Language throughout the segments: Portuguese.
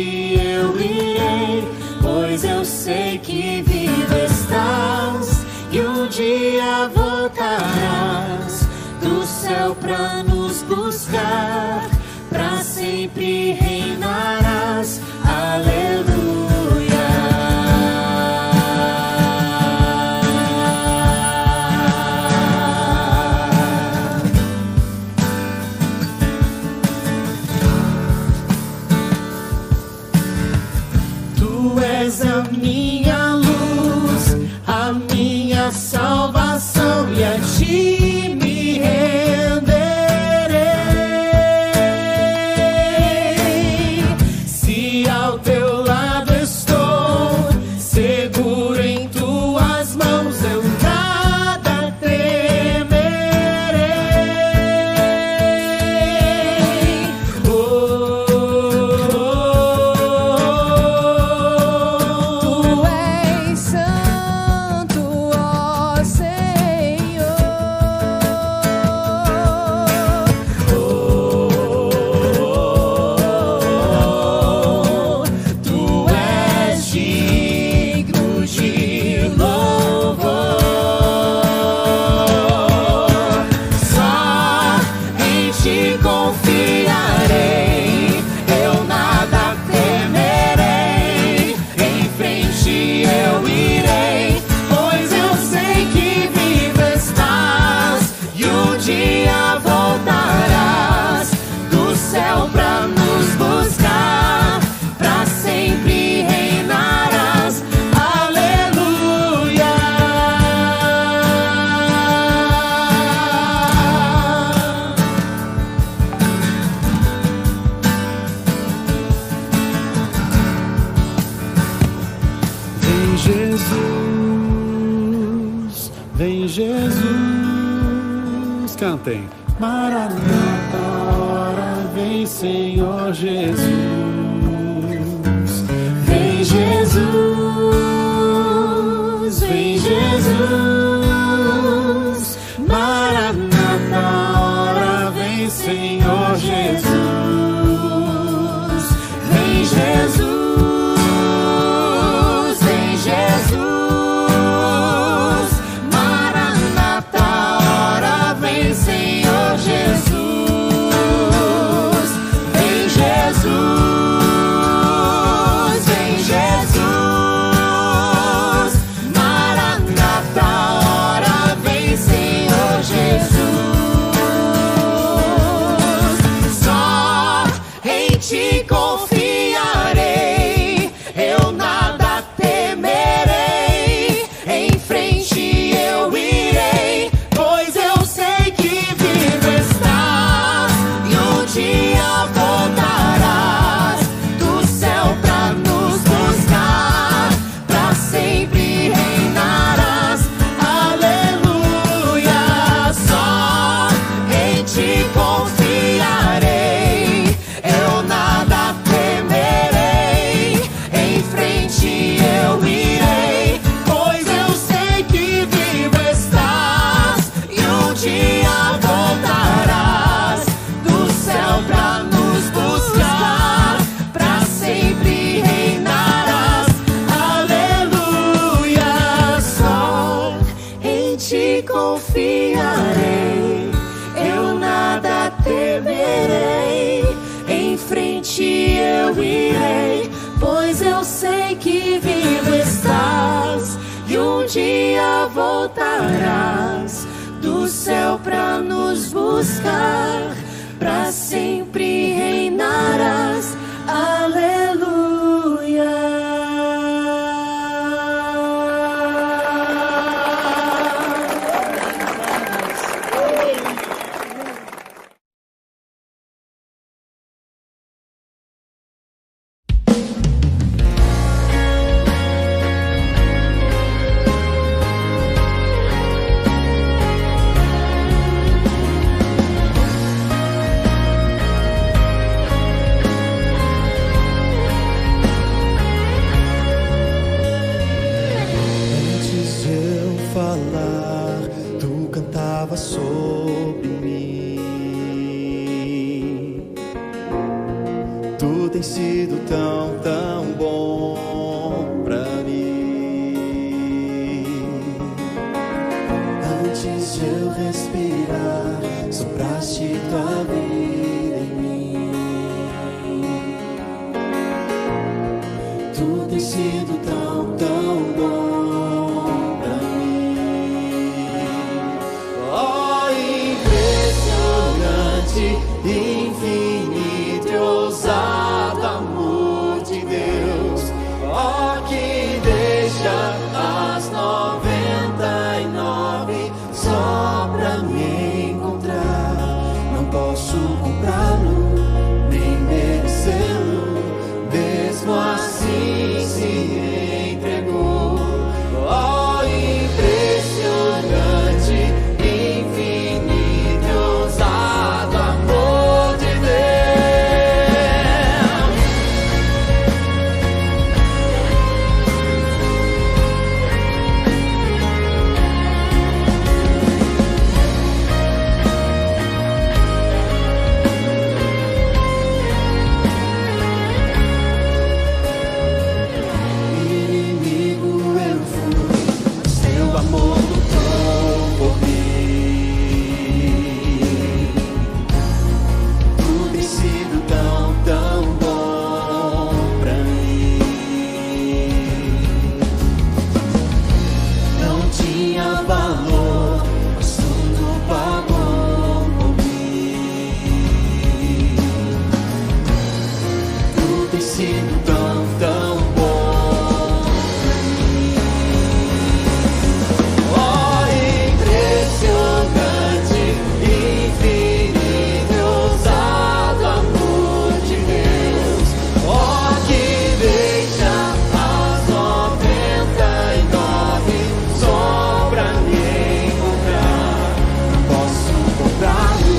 frente eu irei, pois eu sei que vivo estás e um dia voltarás do céu pra nos buscar, pra sempre reinarás. Aleluia. A minha luz, a minha salvação, e a ti me renderei. Se ao teu lado estou, seguro em tuas mãos, eu nada temerei. Vem Jesus, cantem. Maranata, hora vem Senhor Jesus. Vem Jesus, vem Jesus. Maranata, hora vem Senhor Jesus. Vem Jesus. Confiarei, eu nada temerei, em frente eu irei, pois eu sei que vivo estás e um dia voltarás do céu pra nos buscar, pra sempre reinarás. Aleluia. tem sido tão, tão bom pra mim. Antes de eu respirar, sopraste tua vida em mim. Tu tem sido tão, tão bom pra mim. Oh, impressionante, infinito e ousado amor de Deus. Oh, que deixa as 99 só pra me encontrar. Não posso comprá-lo, nem merecê-lo, mesmo assim se entregou. Oh, impressionante, infinito e ousado amor de Deus. Inimigo eu fui, seu amor lutou por mim. Tu tem sido tão, tão bom pra mim. Não tinha valor, mas tudo pagou por mim. Tu tem sido tão, tão bom. Oh, impressionante, infinito e ousado amor de Deus. Oh, que deixa as 99 só pra me encontrar. Não posso comprá-lo,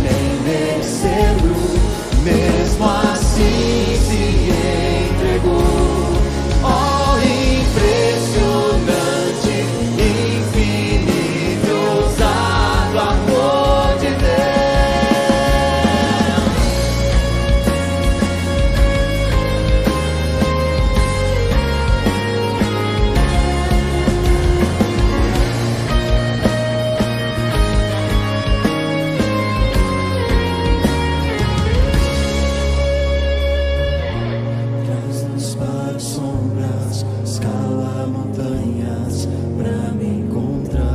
nem merecê-lo, mesmo assim se entregou. Oh, impressionante, infinito e ousado amor de Deus. Traz-nos para as sombras, escala montanhas pra me encontrar.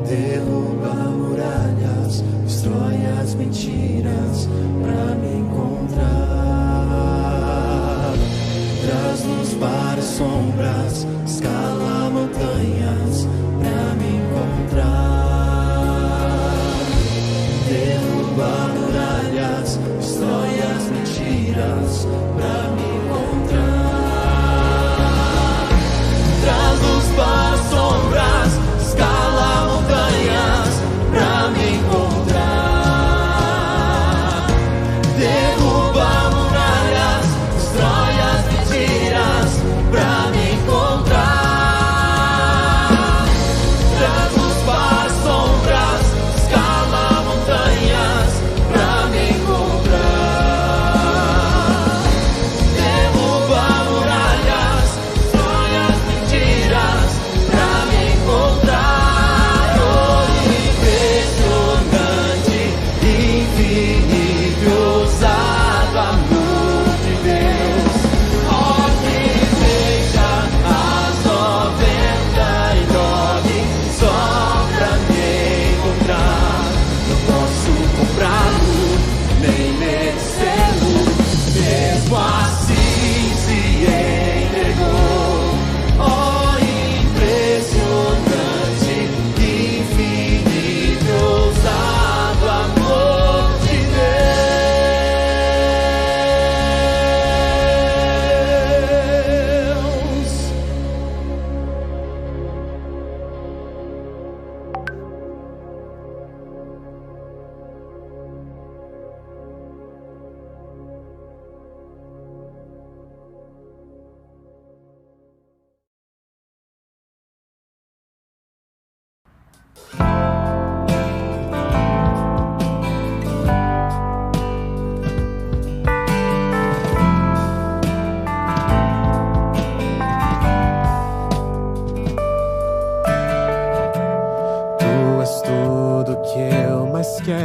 Derruba muralhas, destrói as mentiras pra me encontrar. Traz-nos para as sombras, escala montanhas pra me encontrar. Derruba muralhas, destrói as mentiras pra me encontrar. Traz-nos para as sombras, escala montanhas pra me encontrar. Derruba muralhas, destrói as mentiras pra me encontrar.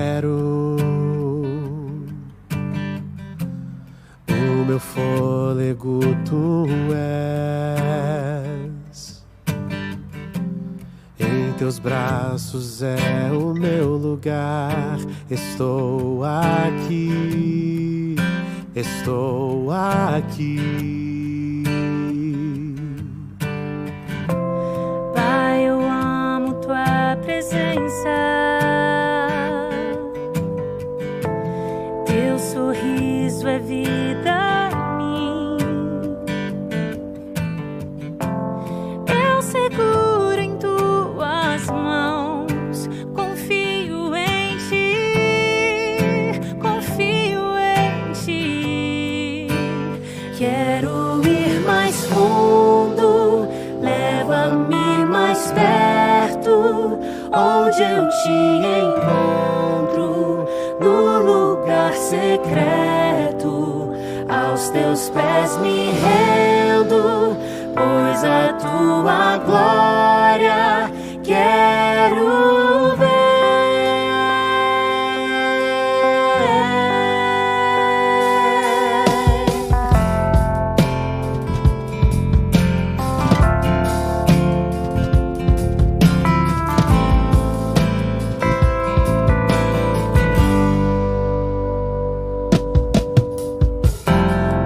quero. O meu fôlego tu és. Em teus braços é o meu lugar. Estou aqui, estou aqui. Pai, eu amo tua presença. Teu sorriso é vida em mim. Eu seguro em tuas mãos. Confio em ti, confio em ti. Quero ir mais fundo, leva-me mais perto, onde eu te encontro, no lugar secreto. Aos teus pés me rendo, pois a tua glória quero ver.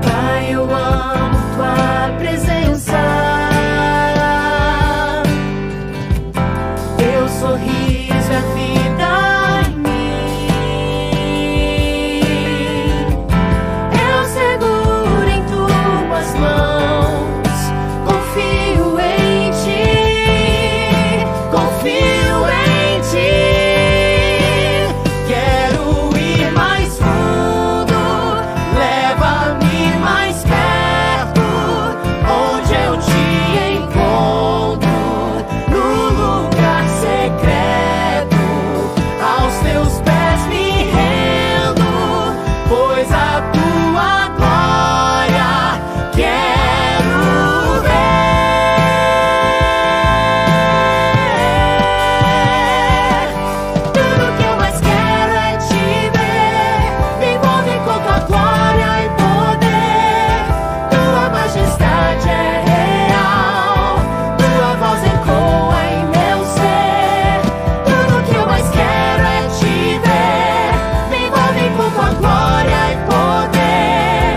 Pai, eu amo tua presença. Teu sorriso é vida em mim. Eu seguro em tuas mãos. Confio em ti, confio em ti. Quero ir mais fundo, leva-me mais perto, onde eu te encontro, no lugar secreto. Aos teus pés me rendo, pois a tua glória quero ver. Tudo que eu mais quero é te ver. Me envolve com tua glória e poder. Tua majestade é real, tua voz ecoa em meu ser. Tudo que eu mais quero é te ver. Me envolve com tua glória e poder.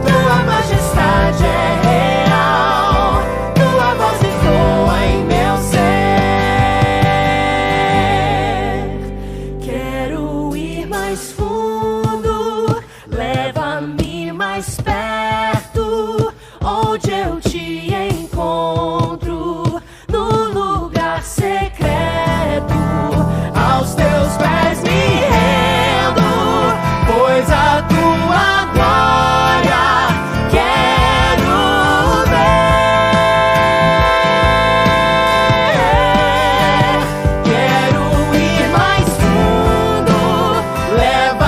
Tua majestade é real, tua voz ecoa em meu ser. Quero ir mais fundo, leva-me mais perto, onde eu te encontro, no lugar secreto. Aos teus pés me rendo, pois a tua glória quero ver. Quero ir mais fundo, leva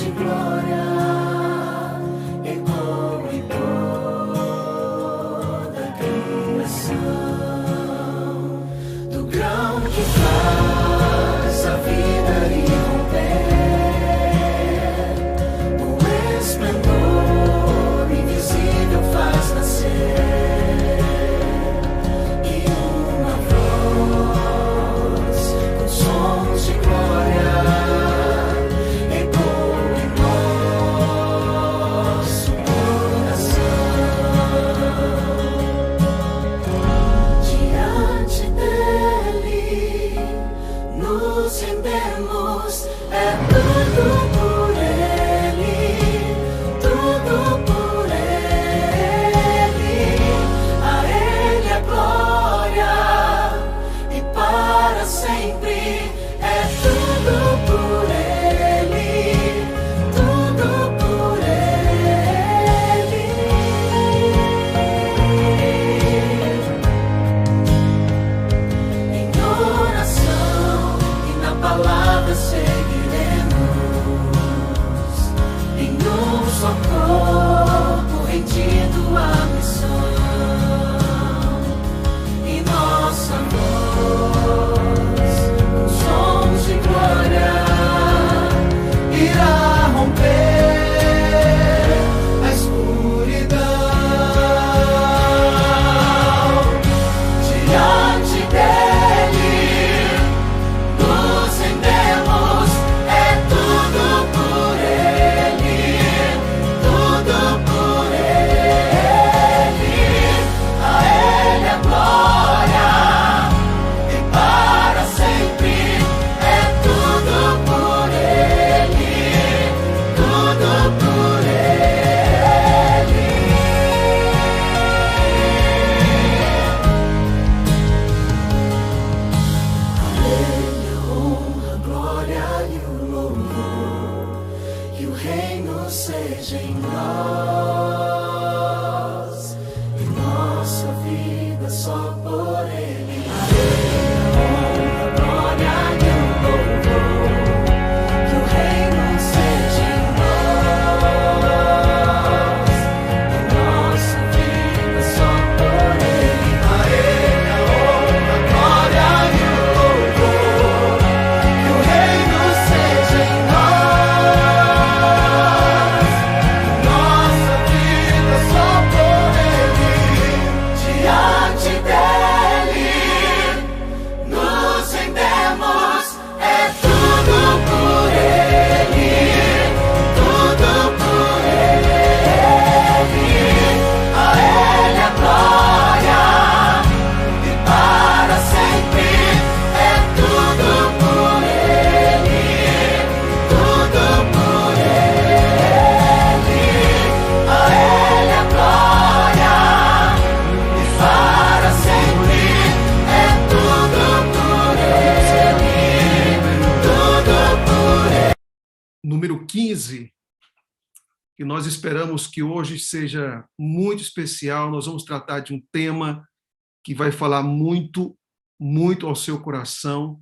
de glória ecoam em toda a criação, do grão que faz a vida irromper, no esplendor invisível faz nascer, e uma voz com sons de glória ecoam em nosso coração. Diante dele nos rendemos, é tudo por ele, tudo por ele. A ele a glória e para sempre, é tudo por ele, tudo por ele. Em oração e na palavra seguiremos, em um só corpo rendido à missão, e nossa voz com sons de glória irá romper a escuridão. Diante dele nos rendemos, é tudo por ele, tudo por ele. A ele a glória e para sempre, é tudo por ele, tudo por ele. A ele a honra, a glória e o louvor, que o reino seja em nós, e nossa vida só por ele. A ele a honra, a glória e o louvor, que o reino seja em nós, e nossa vida só por ele. A ele a honra, a glória e o louvor, que o reino seja em nós, nossa vida só por ele. Diante dele nos rendemos, é tudo por ele, tudo por ele. A ele a glória e para sempre, é tudo por ele, tudo por ele. A ele a glória e para sempre, é tudo por ele, tudo por ele. Número 15, que nós esperamos que hoje seja muito especial. Nós vamos tratar de um tema que vai falar muito, muito ao seu coração,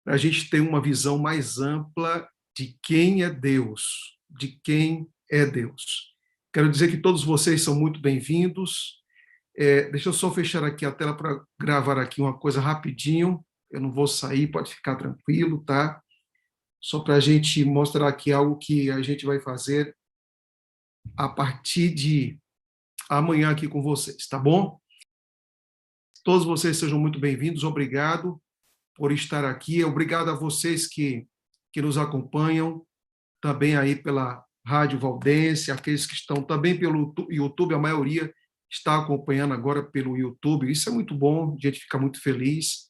para a gente ter uma visão mais ampla de quem é Deus, de quem é Deus. Quero dizer que todos vocês são muito bem-vindos. Deixa eu só fechar aqui a tela para gravar aqui uma coisa rapidinho. Eu não vou sair, pode ficar tranquilo, tá? Só para a gente mostrar aqui algo que a gente vai fazer a partir de amanhã aqui com vocês, tá bom? Todos vocês sejam muito bem-vindos, obrigado por estar aqui, obrigado a vocês que nos acompanham, também aí pela Rádio Valdense, aqueles que estão também pelo YouTube, a maioria está acompanhando agora pelo YouTube, isso é muito bom, a gente fica muito feliz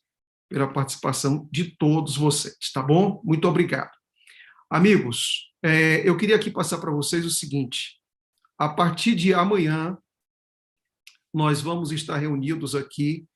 pela participação de todos vocês, tá bom? Muito obrigado. Amigos, eu queria aqui passar para vocês o seguinte, a partir de amanhã, nós vamos estar reunidos aqui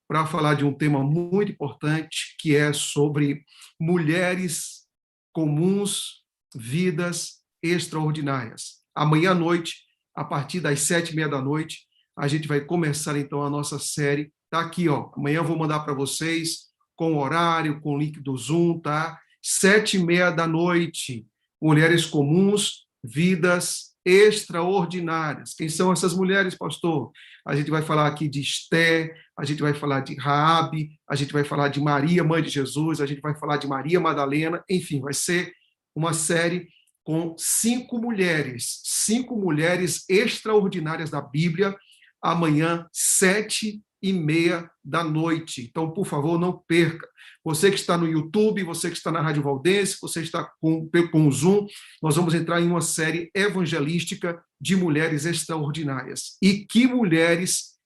para falar de um tema muito importante, que é sobre mulheres comuns, vidas extraordinárias. Amanhã à noite, a partir das 7h30, a gente vai começar, então, a nossa série. Tá aqui, ó. Amanhã eu vou mandar para vocês com o horário, com o link do Zoom, tá? 7h30, mulheres comuns, vidas extraordinárias. Quem são essas mulheres, pastor? A gente vai falar aqui de Esté, a gente vai falar de Raabe, a gente vai falar de Maria, mãe de Jesus, a gente vai falar de Maria Madalena, enfim, vai ser uma série com 5 mulheres extraordinárias da Bíblia, amanhã, 7h30 da noite. Então, por favor, não perca. Você que está no YouTube, você que está na Rádio Valdense, você está com o Zoom, nós vamos entrar em uma série evangelística de mulheres extraordinárias. E que mulheres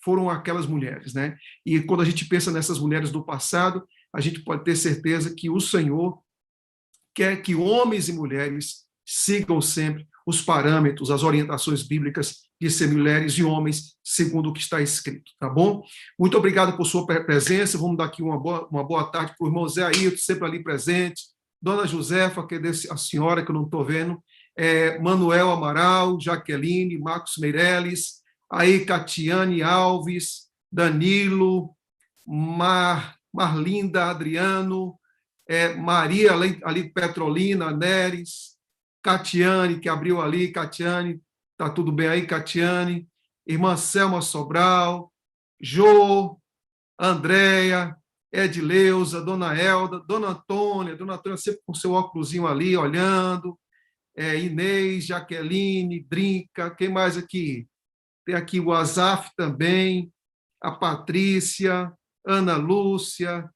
foram aquelas mulheres, né? E quando a gente pensa nessas mulheres do passado, a gente pode ter certeza que o Senhor quer que homens e mulheres sigam sempre os parâmetros, as orientações bíblicas de ser mulheres e homens segundo o que está escrito, tá bom? Muito obrigado por sua presença, vamos dar aqui uma boa tarde para o irmão Zé Ailton, sempre ali presente, dona Josefa, que é a senhora que eu não estou vendo, Manuel Amaral, Jaqueline, Marcos Meirelles, aí Catiane Alves, Danilo, Marlinda Adriano, Maria ali Petrolina, Neres, Catiane, que abriu ali, Catiane, tá tudo bem aí, Catiane, irmã Selma Sobral, Jô, Andréia, Edileuza, Dona Elda, Dona Antônia sempre com seu óculosinho ali, olhando, Inês, Jaqueline, Drinca, quem mais aqui? Tem aqui o Azaf também, a Patrícia, Ana Lúcia,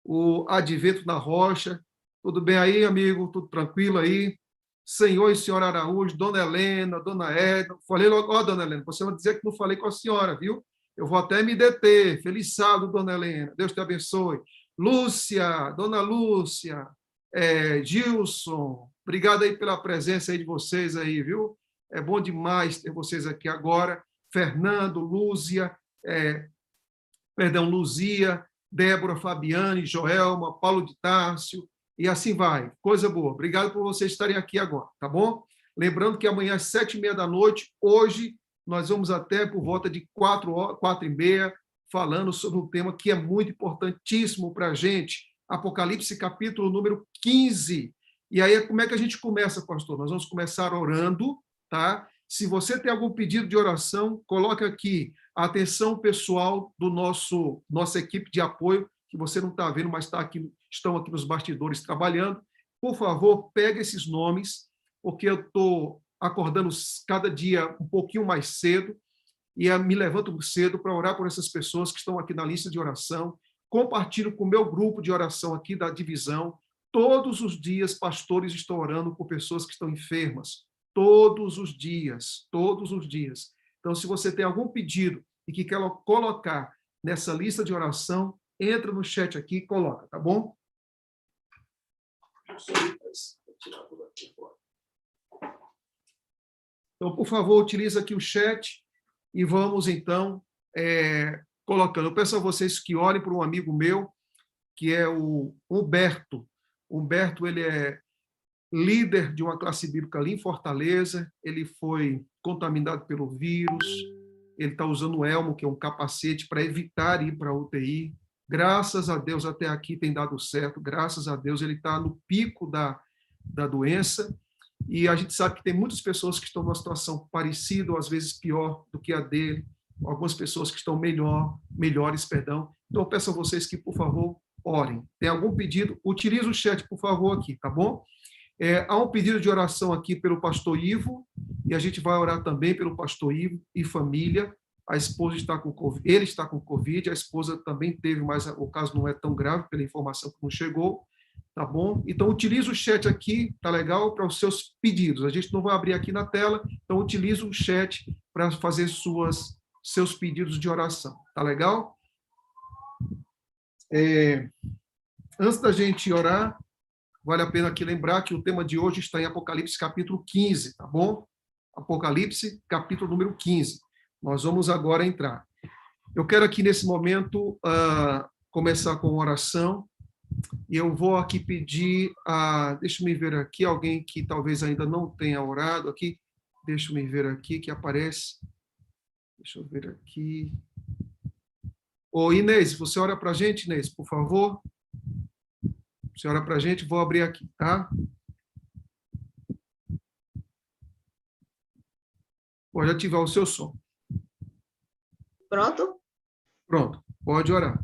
o Advento na Rocha. Tudo bem aí, amigo? Tudo tranquilo aí? Senhor e senhora Araújo, Dona Helena, Dona Edna. Falei logo, Dona Helena, você vai dizer que não falei com a senhora, viu? Eu vou até me deter. Feliz sábado, Dona Helena. Deus te abençoe. Lúcia, Dona Lúcia, Gilson, obrigado aí pela presença aí de vocês aí, viu? É bom demais ter vocês aqui agora. Fernando, Lúzia, Luzia, Débora, Fabiane, Joelma, Paulo de Tárcio, e assim vai. Coisa boa. Obrigado por vocês estarem aqui agora, tá bom? Lembrando que amanhã às 7h30 da noite, hoje, nós vamos até por volta de 4h30, falando sobre um tema que é muito importantíssimo para a gente, Apocalipse, capítulo número 15. E aí, como é que a gente começa, pastor? Nós vamos começar orando, tá? Se você tem algum pedido de oração, coloca aqui a atenção pessoal do nossa equipe de apoio, que você não está vendo, mas estão aqui nos bastidores trabalhando. Por favor, pega esses nomes, porque eu estou acordando cada dia um pouquinho mais cedo e me levanto cedo para orar por essas pessoas que estão aqui na lista de oração. Compartilho com o meu grupo de oração aqui da divisão. Todos os dias, pastores estão orando por pessoas que estão enfermas. Todos os dias, todos os dias. Então, se você tem algum pedido e que quer colocar nessa lista de oração, entra no chat aqui e coloca, tá bom? Então, por favor, utilize aqui o chat e vamos, então, colocando. Eu peço a vocês que orem por um amigo meu, que é o Humberto. Humberto, ele é líder de uma classe bíblica ali em Fortaleza, ele foi contaminado pelo vírus, ele está usando o elmo, que é um capacete, para evitar ir para a UTI. Graças a Deus, até aqui tem dado certo, graças a Deus, ele está no pico da doença, e a gente sabe que tem muitas pessoas que estão numa situação parecida, ou às vezes pior do que a dele, algumas pessoas que estão melhores. Então, eu peço a vocês que, por favor, orem. Tem algum pedido? Utilize o chat, por favor, aqui, tá bom? Há um pedido de oração aqui pelo pastor Ivo, e a gente vai orar também pelo pastor Ivo e família. A esposa está com Covid, ele está com Covid, a esposa também teve, mas o caso não é tão grave, pela informação que não chegou, tá bom? Então, utilize o chat aqui, tá legal, para os seus pedidos. A gente não vai abrir aqui na tela, então utilize o chat para fazer seus pedidos de oração, tá legal? Antes da gente orar, vale a pena aqui lembrar que o tema de hoje está em Apocalipse, capítulo 15, tá bom? Apocalipse, capítulo número 15. Nós vamos agora entrar. Eu quero aqui, nesse momento, começar com oração, e eu vou aqui pedir deixa-me ver aqui, alguém que talvez ainda não tenha orado aqui, deixa-me ver aqui, que aparece. Deixa eu ver aqui. Ô, Inês, você ora para a gente, Inês, por favor? Você ora para a gente, vou abrir aqui, tá? Pode ativar o seu som. Pronto? Pronto, pode orar.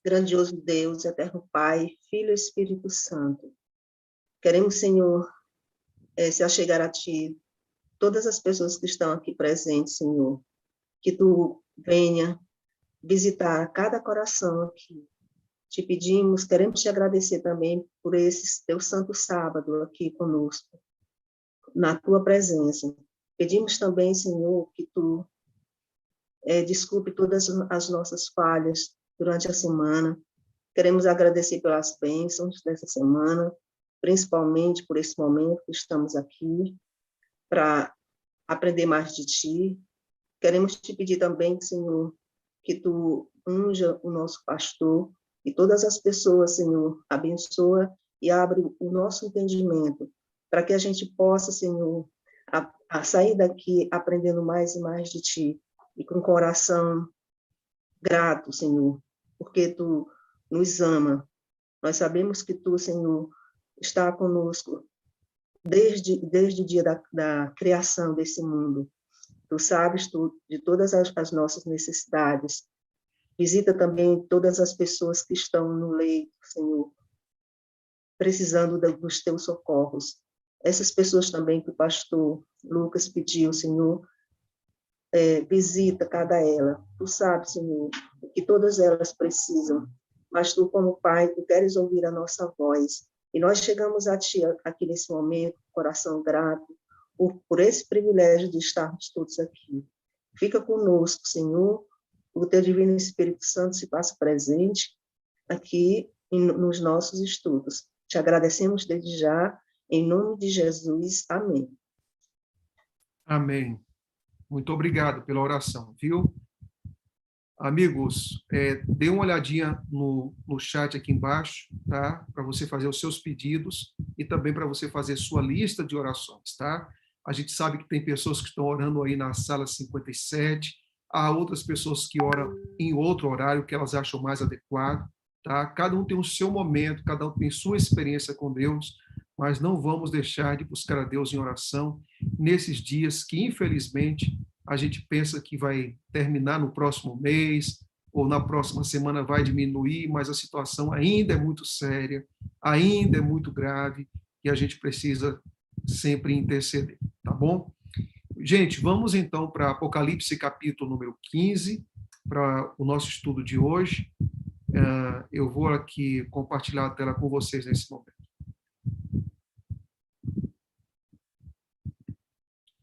Grandioso Deus, eterno Pai, Filho e Espírito Santo. Queremos, Senhor, se achegar a Ti, todas as pessoas que estão aqui presentes, Senhor, que Tu venha visitar cada coração aqui. Te pedimos, queremos Te agradecer também por esse Teu santo sábado aqui conosco, na Tua presença. Pedimos também, Senhor, que Tu desculpe todas as nossas falhas durante a semana. Queremos agradecer pelas bênçãos dessa semana, principalmente por esse momento que estamos aqui, para aprender mais de Ti. Queremos Te pedir também, Senhor, que Tu unja o nosso pastor e todas as pessoas, Senhor, abençoa e abre o nosso entendimento, para que a gente possa, Senhor, a sair daqui aprendendo mais e mais de Ti, e com o coração grato, Senhor, porque Tu nos ama. Nós sabemos que Tu, Senhor, está conosco desde o dia da criação desse mundo. Tu sabes de todas as nossas necessidades. Visita também todas as pessoas que estão no leito, Senhor, precisando dos Teus socorros. Essas pessoas também que o pastor Lucas pediu, Senhor, visita cada ela. Tu sabes, Senhor, que todas elas precisam, mas Tu, como Pai, Tu queres ouvir a nossa voz. E nós chegamos a Ti aqui nesse momento, coração grato, por esse privilégio de estarmos todos aqui. Fica conosco, Senhor, o Teu Divino Espírito Santo se faça presente aqui nos nossos estudos. Te agradecemos desde já, em nome de Jesus. Amém. Amém. Muito obrigado pela oração, viu? Amigos, dê uma olhadinha no chat aqui embaixo, tá? Para você fazer os seus pedidos e também para você fazer sua lista de orações, tá? A gente sabe que tem pessoas que estão orando aí na sala 57, há outras pessoas que oram em outro horário que elas acham mais adequado, tá? Cada um tem o seu momento, cada um tem sua experiência com Deus, mas não vamos deixar de buscar a Deus em oração nesses dias que, infelizmente, a gente pensa que vai terminar no próximo mês ou na próxima semana vai diminuir, mas a situação ainda é muito séria, ainda é muito grave e a gente precisa sempre interceder, tá bom? Gente, vamos então para Apocalipse capítulo número 15, para o nosso estudo de hoje. Eu vou aqui compartilhar a tela com vocês nesse momento.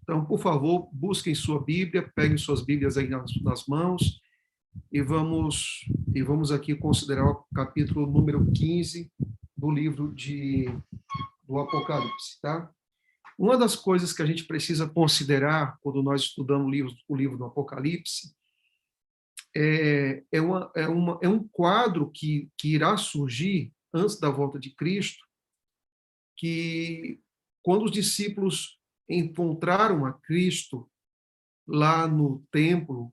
Então, por favor, busquem sua Bíblia, peguem suas Bíblias aí nas mãos e vamos aqui considerar o capítulo número 15 do livro do Apocalipse, tá? Uma das coisas que a gente precisa considerar quando nós estudamos o livro do Apocalipse é um quadro que irá surgir antes da volta de Cristo, que quando os discípulos encontraram a Cristo lá no templo,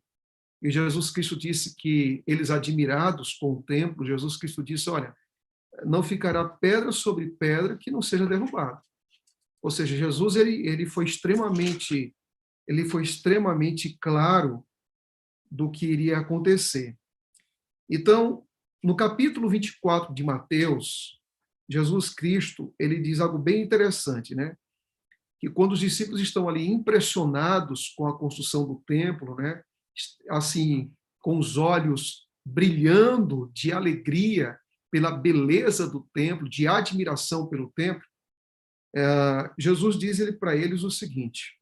e Jesus Cristo disse que eles, admirados com o templo, Jesus Cristo disse, olha, não ficará pedra sobre pedra que não seja derrubada. Ou seja, Jesus ele foi extremamente claro do que iria acontecer. Então, no capítulo 24 de Mateus, Jesus Cristo, ele diz algo bem interessante, né? Que quando os discípulos estão ali impressionados com a construção do templo, né, assim, com os olhos brilhando de alegria pela beleza do templo, de admiração pelo templo, Jesus diz para eles o seguinte,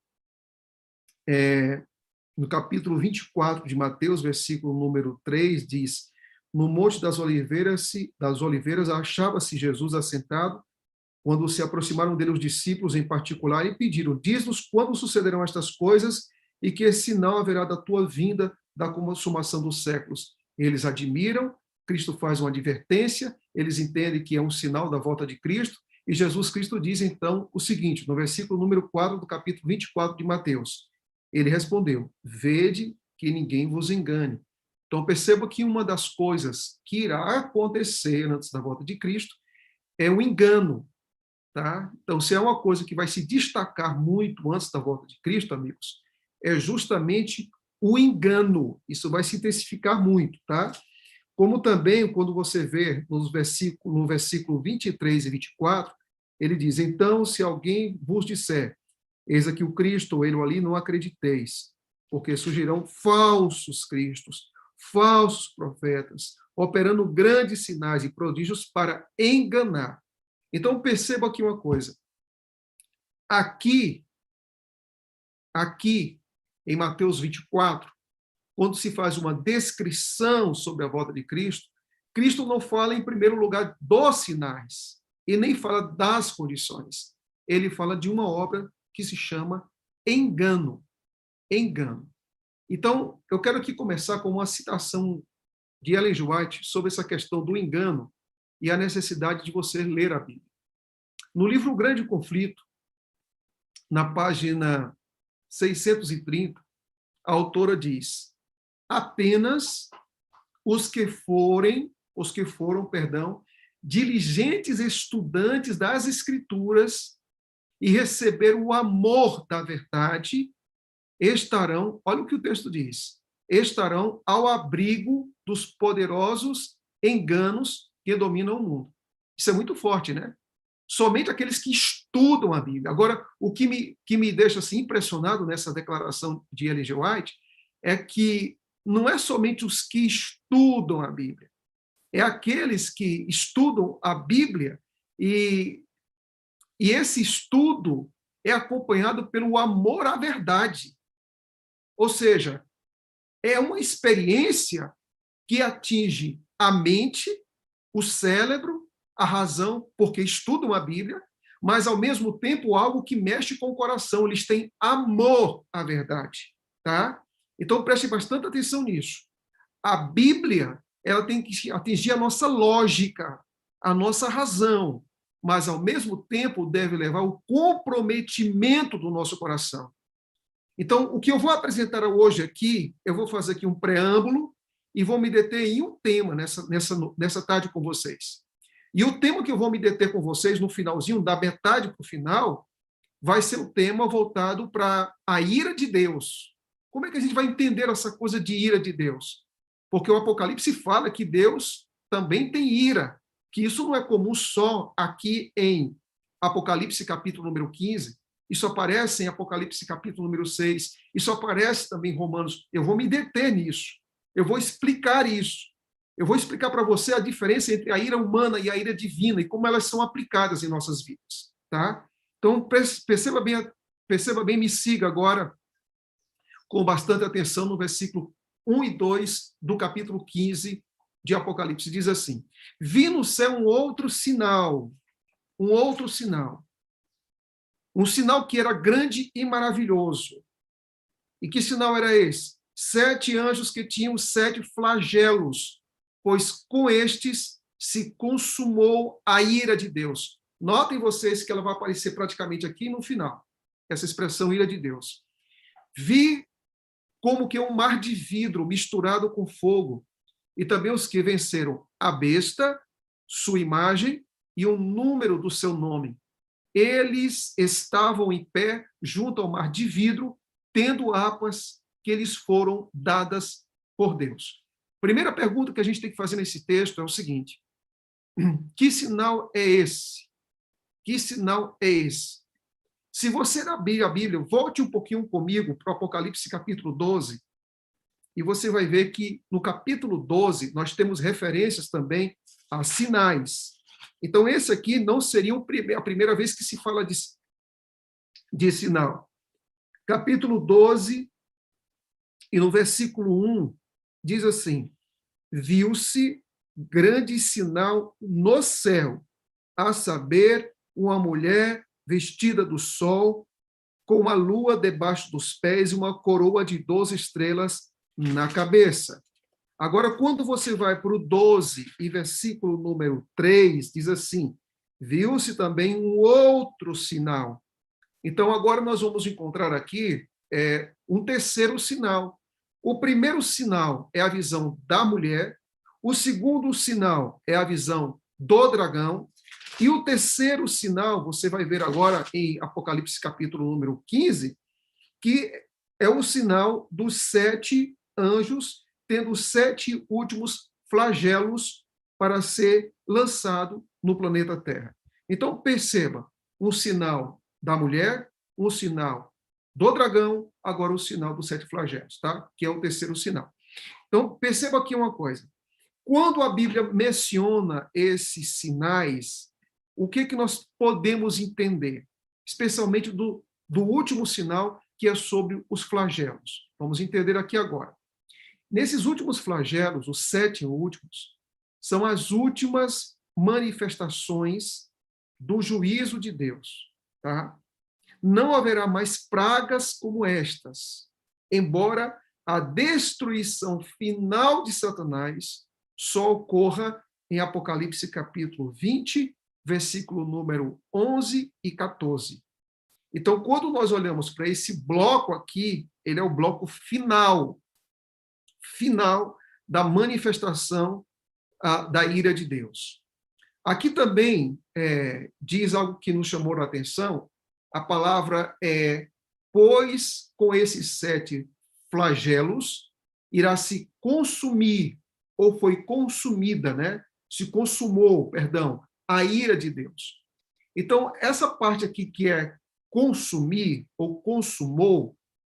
no capítulo 24 de Mateus, versículo número 3, diz, no Monte das Oliveiras achava-se Jesus assentado, quando se aproximaram dele os discípulos em particular e pediram, diz-nos quando sucederão estas coisas e que sinal haverá da tua vinda, da consumação dos séculos. Eles admiram, Cristo faz uma advertência, eles entendem que é um sinal da volta de Cristo, e Jesus Cristo diz então o seguinte, no versículo número 4 do capítulo 24 de Mateus, ele respondeu, vede que ninguém vos engane, Então, perceba que uma das coisas que irá acontecer antes da volta de Cristo é o engano. Tá? Então, se é uma coisa que vai se destacar muito antes da volta de Cristo, amigos, é justamente o engano. Isso vai se intensificar muito. Tá? Como também, quando você vê no versículo 23 e 24, ele diz, então, se alguém vos disser, eis aqui o Cristo, ou ele ou ali, não acrediteis, porque surgirão falsos cristos, falsos profetas, operando grandes sinais e prodígios para enganar. Então, perceba aqui uma coisa. Aqui, em Mateus 24, quando se faz uma descrição sobre a volta de Cristo, Cristo não fala, em primeiro lugar, dos sinais, e nem fala das condições. Ele fala de uma obra que se chama engano. Engano. Então, eu quero aqui começar com uma citação de Ellen G. White sobre essa questão do engano e a necessidade de você ler a Bíblia. No livro O Grande Conflito, na página 630, a autora diz, apenas os que foram, diligentes estudantes das Escrituras e receberam o amor da verdade, estarão, olha o que o texto diz, estarão ao abrigo dos poderosos enganos que dominam o mundo. Isso é muito forte, né? Somente aqueles que estudam a Bíblia. Agora, o que me deixa assim, impressionado nessa declaração de Ellen G. White é que não é somente os que estudam a Bíblia, é aqueles que estudam a Bíblia e esse estudo é acompanhado pelo amor à verdade. Ou seja, é uma experiência que atinge a mente, o cérebro, a razão, porque estudam a Bíblia, mas, ao mesmo tempo, algo que mexe com o coração. Eles têm amor à verdade. Tá? Então, preste bastante atenção nisso. A Bíblia, ela tem que atingir a nossa lógica, a nossa razão, mas, ao mesmo tempo, deve levar ao comprometimento do nosso coração. Então, o que eu vou apresentar hoje aqui, eu vou fazer aqui um preâmbulo e vou me deter em um tema nessa tarde com vocês. E o tema que eu vou me deter com vocês no finalzinho, da metade para o final, vai ser o tema voltado para a ira de Deus. Como é que a gente vai entender essa coisa de ira de Deus? Porque o Apocalipse fala que Deus também tem ira, que isso não é comum só aqui em Apocalipse capítulo número 15, isso aparece em Apocalipse capítulo número 6, isso aparece também em Romanos. Eu vou me deter nisso, eu vou explicar isso. Eu vou explicar para você a diferença entre a ira humana e a ira divina e como elas são aplicadas em nossas vidas. Tá? Então, perceba bem, me siga agora com bastante atenção no versículo 1 e 2 do capítulo 15 de Apocalipse. Diz assim, vi no céu um outro sinal que era grande e maravilhoso. E que sinal era esse? 7 anjos que tinham 7 flagelos, pois com estes se consumou a ira de Deus. Notem vocês que ela vai aparecer praticamente aqui no final, essa expressão ira de Deus. Vi como que um mar de vidro misturado com fogo, e também os que venceram a besta, sua imagem e o número do seu nome. Eles estavam em pé junto ao mar de vidro, tendo harpas que lhes foram dadas por Deus. Primeira pergunta que a gente tem que fazer nesse texto é o seguinte: que sinal é esse? Que sinal é esse? Se você abrir a Bíblia, volte um pouquinho comigo para o Apocalipse capítulo 12, e você vai ver que no capítulo 12 nós temos referências também a sinais. Então, esse aqui não seria a primeira vez que se fala de sinal. Capítulo 12, e no versículo 1, diz assim, viu-se grande sinal no céu, a saber, uma mulher vestida do sol, com uma lua debaixo dos pés e uma coroa de 12 estrelas na cabeça. Agora, quando você vai para o 12 e versículo número 3, diz assim, viu-se também um outro sinal. Então, agora nós vamos encontrar aqui um terceiro sinal. O primeiro sinal é a visão da mulher, o segundo sinal é a visão do dragão, e o terceiro sinal, você vai ver agora em Apocalipse capítulo número 15, que é o sinal dos 7 anjos, tendo 7 últimos flagelos para ser lançado no planeta Terra. Então, perceba, um sinal da mulher, um sinal do dragão, agora o sinal dos 7 flagelos, tá? Que é o terceiro sinal. Então, perceba aqui uma coisa. Quando a Bíblia menciona esses sinais, o que nós podemos entender? Especialmente do último sinal, que é sobre os flagelos. Vamos entender aqui agora. Nesses últimos flagelos, os 7 últimos, são as últimas manifestações do juízo de Deus. Tá? Não haverá mais pragas como estas, embora a destruição final de Satanás só ocorra em Apocalipse capítulo 20, versículo número 11 e 14. Então, quando nós olhamos para esse bloco aqui, ele é o bloco final da manifestação da ira de Deus. Aqui também diz algo que nos chamou a atenção, a palavra é, pois com esses 7 flagelos irá se consumir, ou foi consumida, né? Se consumou, perdão, a ira de Deus. Então, essa parte aqui que é consumir ou consumou,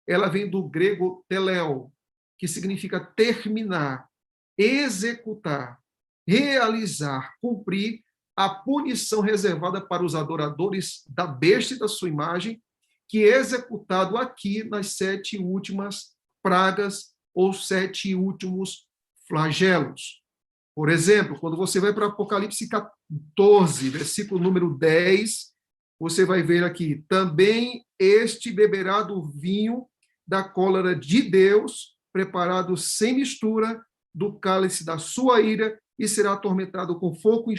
ela vem do grego teleo, que significa terminar, executar, realizar, cumprir a punição reservada para os adoradores da besta e da sua imagem, que é executado aqui nas 7 últimas pragas ou 7 últimos flagelos. Por exemplo, quando você vai para Apocalipse 14, versículo número 10, você vai ver aqui, também este beberá do vinho da cólera de Deus, preparado sem mistura, do cálice da sua ira, e será atormentado com fogo e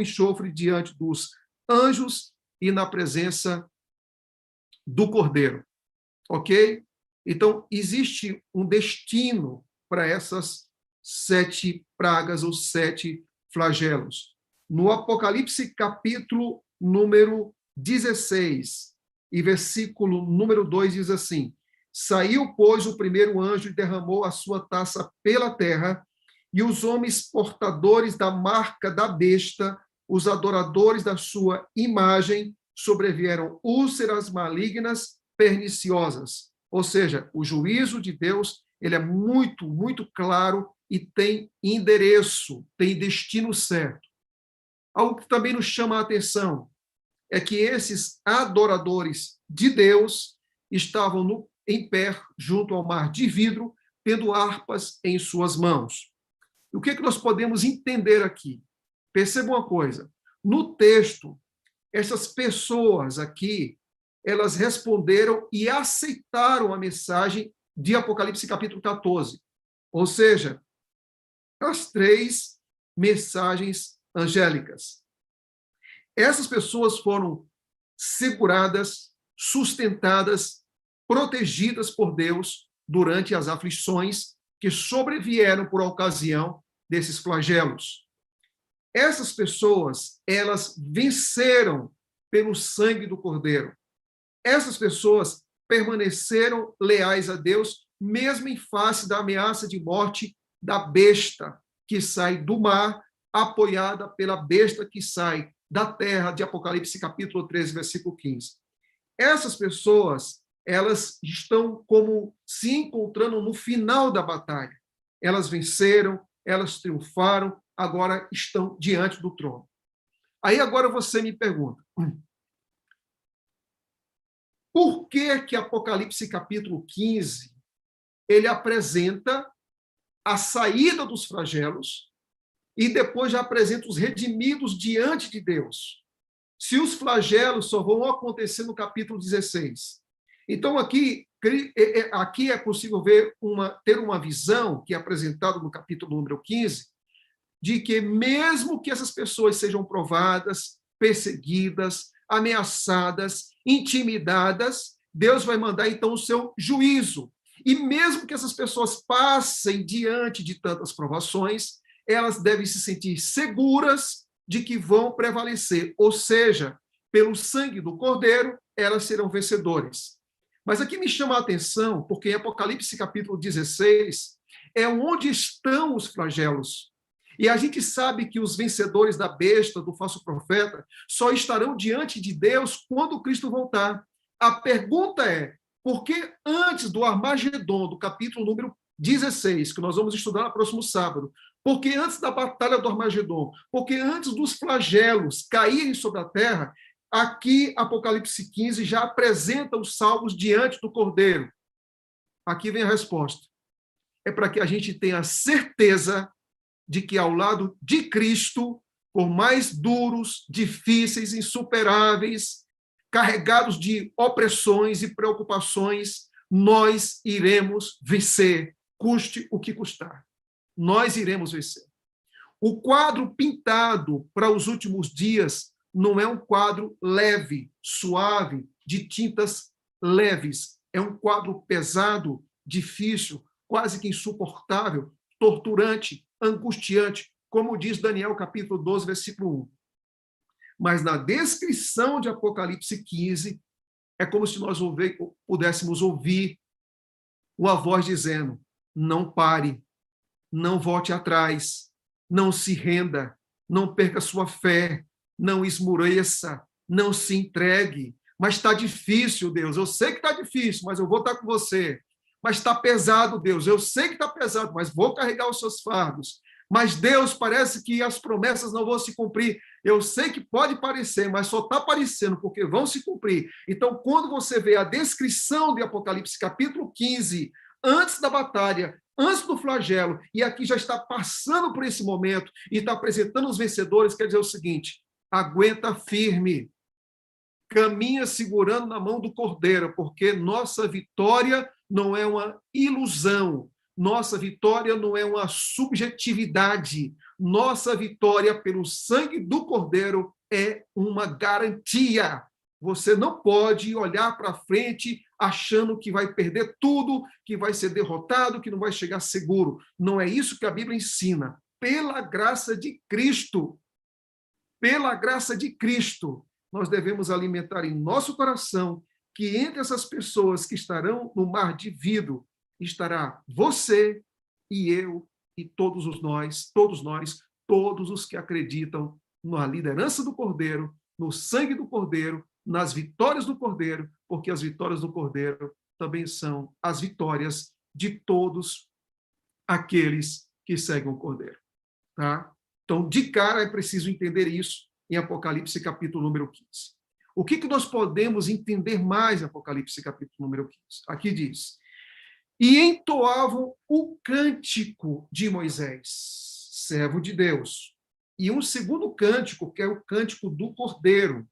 enxofre diante dos anjos e na presença do Cordeiro. Ok? Então, existe um destino para essas 7 pragas ou 7 flagelos. No Apocalipse, capítulo número 16, e versículo número 2 diz assim: saiu, pois, o primeiro anjo e derramou a sua taça pela terra, e os homens portadores da marca da besta, os adoradores da sua imagem, sobrevieram úlceras malignas perniciosas. Ou seja, o juízo de Deus, ele é muito, muito claro e tem endereço, tem destino certo. Algo que também nos chama a atenção é que esses adoradores de Deus estavam em pé junto ao mar de vidro, tendo harpas em suas mãos. E o que nós podemos entender aqui? Perceba uma coisa, no texto, essas pessoas aqui, elas responderam e aceitaram a mensagem de Apocalipse capítulo 14, ou seja, as 3 mensagens angélicas. Essas pessoas foram seguradas, sustentadas, protegidas por Deus durante as aflições que sobrevieram por ocasião desses flagelos. Essas pessoas, elas venceram pelo sangue do Cordeiro. Essas pessoas permaneceram leais a Deus, mesmo em face da ameaça de morte da besta que sai do mar, apoiada pela besta que sai da terra, de Apocalipse capítulo 13, versículo 15. Essas pessoas, elas estão como se encontrando no final da batalha. Elas venceram, elas triunfaram, agora estão diante do trono. Aí agora você me pergunta, por que Apocalipse capítulo 15, ele apresenta a saída dos flagelos e depois já apresenta os redimidos diante de Deus? Se os flagelos só vão acontecer no capítulo 16. Então, aqui é possível ter uma visão, que é apresentada no capítulo número 15, de que mesmo que essas pessoas sejam provadas, perseguidas, ameaçadas, intimidadas, Deus vai mandar, então, o seu juízo. E mesmo que essas pessoas passem diante de tantas provações, elas devem se sentir seguras de que vão prevalecer, ou seja, pelo sangue do Cordeiro, elas serão vencedores. Mas aqui me chama a atenção, porque em Apocalipse capítulo 16, é onde estão os flagelos. E a gente sabe que os vencedores da besta, do falso profeta, só estarão diante de Deus quando Cristo voltar. A pergunta é, por que antes do Armagedon, do capítulo número 16, que nós vamos estudar no próximo sábado, porque antes da batalha do Armagedon, porque antes dos flagelos caírem sobre a terra, aqui Apocalipse 15 já apresenta os salvos diante do Cordeiro? Aqui vem a resposta. É para que a gente tenha certeza de que ao lado de Cristo, por mais duros, difíceis, insuperáveis, carregados de opressões e preocupações, nós iremos vencer, custe o que custar. Nós iremos vencer. O quadro pintado para os últimos dias não é um quadro leve, suave, de tintas leves. É um quadro pesado, difícil, quase que insuportável, torturante, angustiante, como diz Daniel capítulo 12, versículo 1. Mas na descrição de Apocalipse 15, é como se nós pudéssemos ouvir uma voz dizendo: não pare, não volte atrás, não se renda, não perca sua fé, não esmoreça, não se entregue. Mas está difícil, Deus, eu sei que está difícil, mas eu vou estar com você. Mas está pesado, Deus, eu sei que está pesado, mas vou carregar os seus fardos. Mas, Deus, parece que as promessas não vão se cumprir. Eu sei que pode parecer, mas só está parecendo, porque vão se cumprir. Então, quando você vê a descrição de Apocalipse, capítulo 15, antes da batalha, antes do flagelo, e aqui já está passando por esse momento, e está apresentando os vencedores, quer dizer o seguinte: aguenta firme, caminha segurando na mão do Cordeiro, porque nossa vitória não é uma ilusão, nossa vitória não é uma subjetividade, nossa vitória pelo sangue do Cordeiro é uma garantia. Você não pode olhar para frente achando que vai perder tudo, que vai ser derrotado, que não vai chegar seguro. Não é isso que a Bíblia ensina. Pela graça de Cristo, nós devemos alimentar em nosso coração que entre essas pessoas que estarão no mar de vidro, estará você e eu e todos nós, todos os que acreditam na liderança do Cordeiro, no sangue do Cordeiro, nas vitórias do Cordeiro, porque as vitórias do Cordeiro também são as vitórias de todos aqueles que seguem o Cordeiro. Tá? Então, de cara, é preciso entender isso em Apocalipse, capítulo número 15. O que nós podemos entender mais em Apocalipse, capítulo número 15? Aqui diz: e entoavam o cântico de Moisés, servo de Deus, e um segundo cântico, que é o cântico do Cordeiro.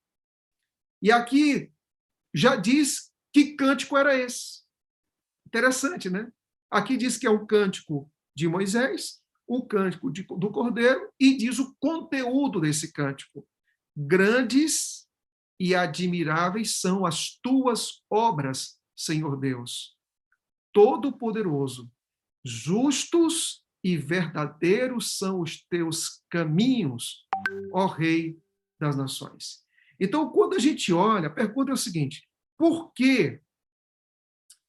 E aqui já diz que cântico era esse. Interessante, né? Aqui diz que é o cântico de Moisés, o cântico do Cordeiro, e diz o conteúdo desse cântico: grandes e admiráveis são as tuas obras, Senhor Deus, Todo-Poderoso. Justos e verdadeiros são os teus caminhos, ó Rei das Nações. Então, quando a gente olha, a pergunta é o seguinte: por quê?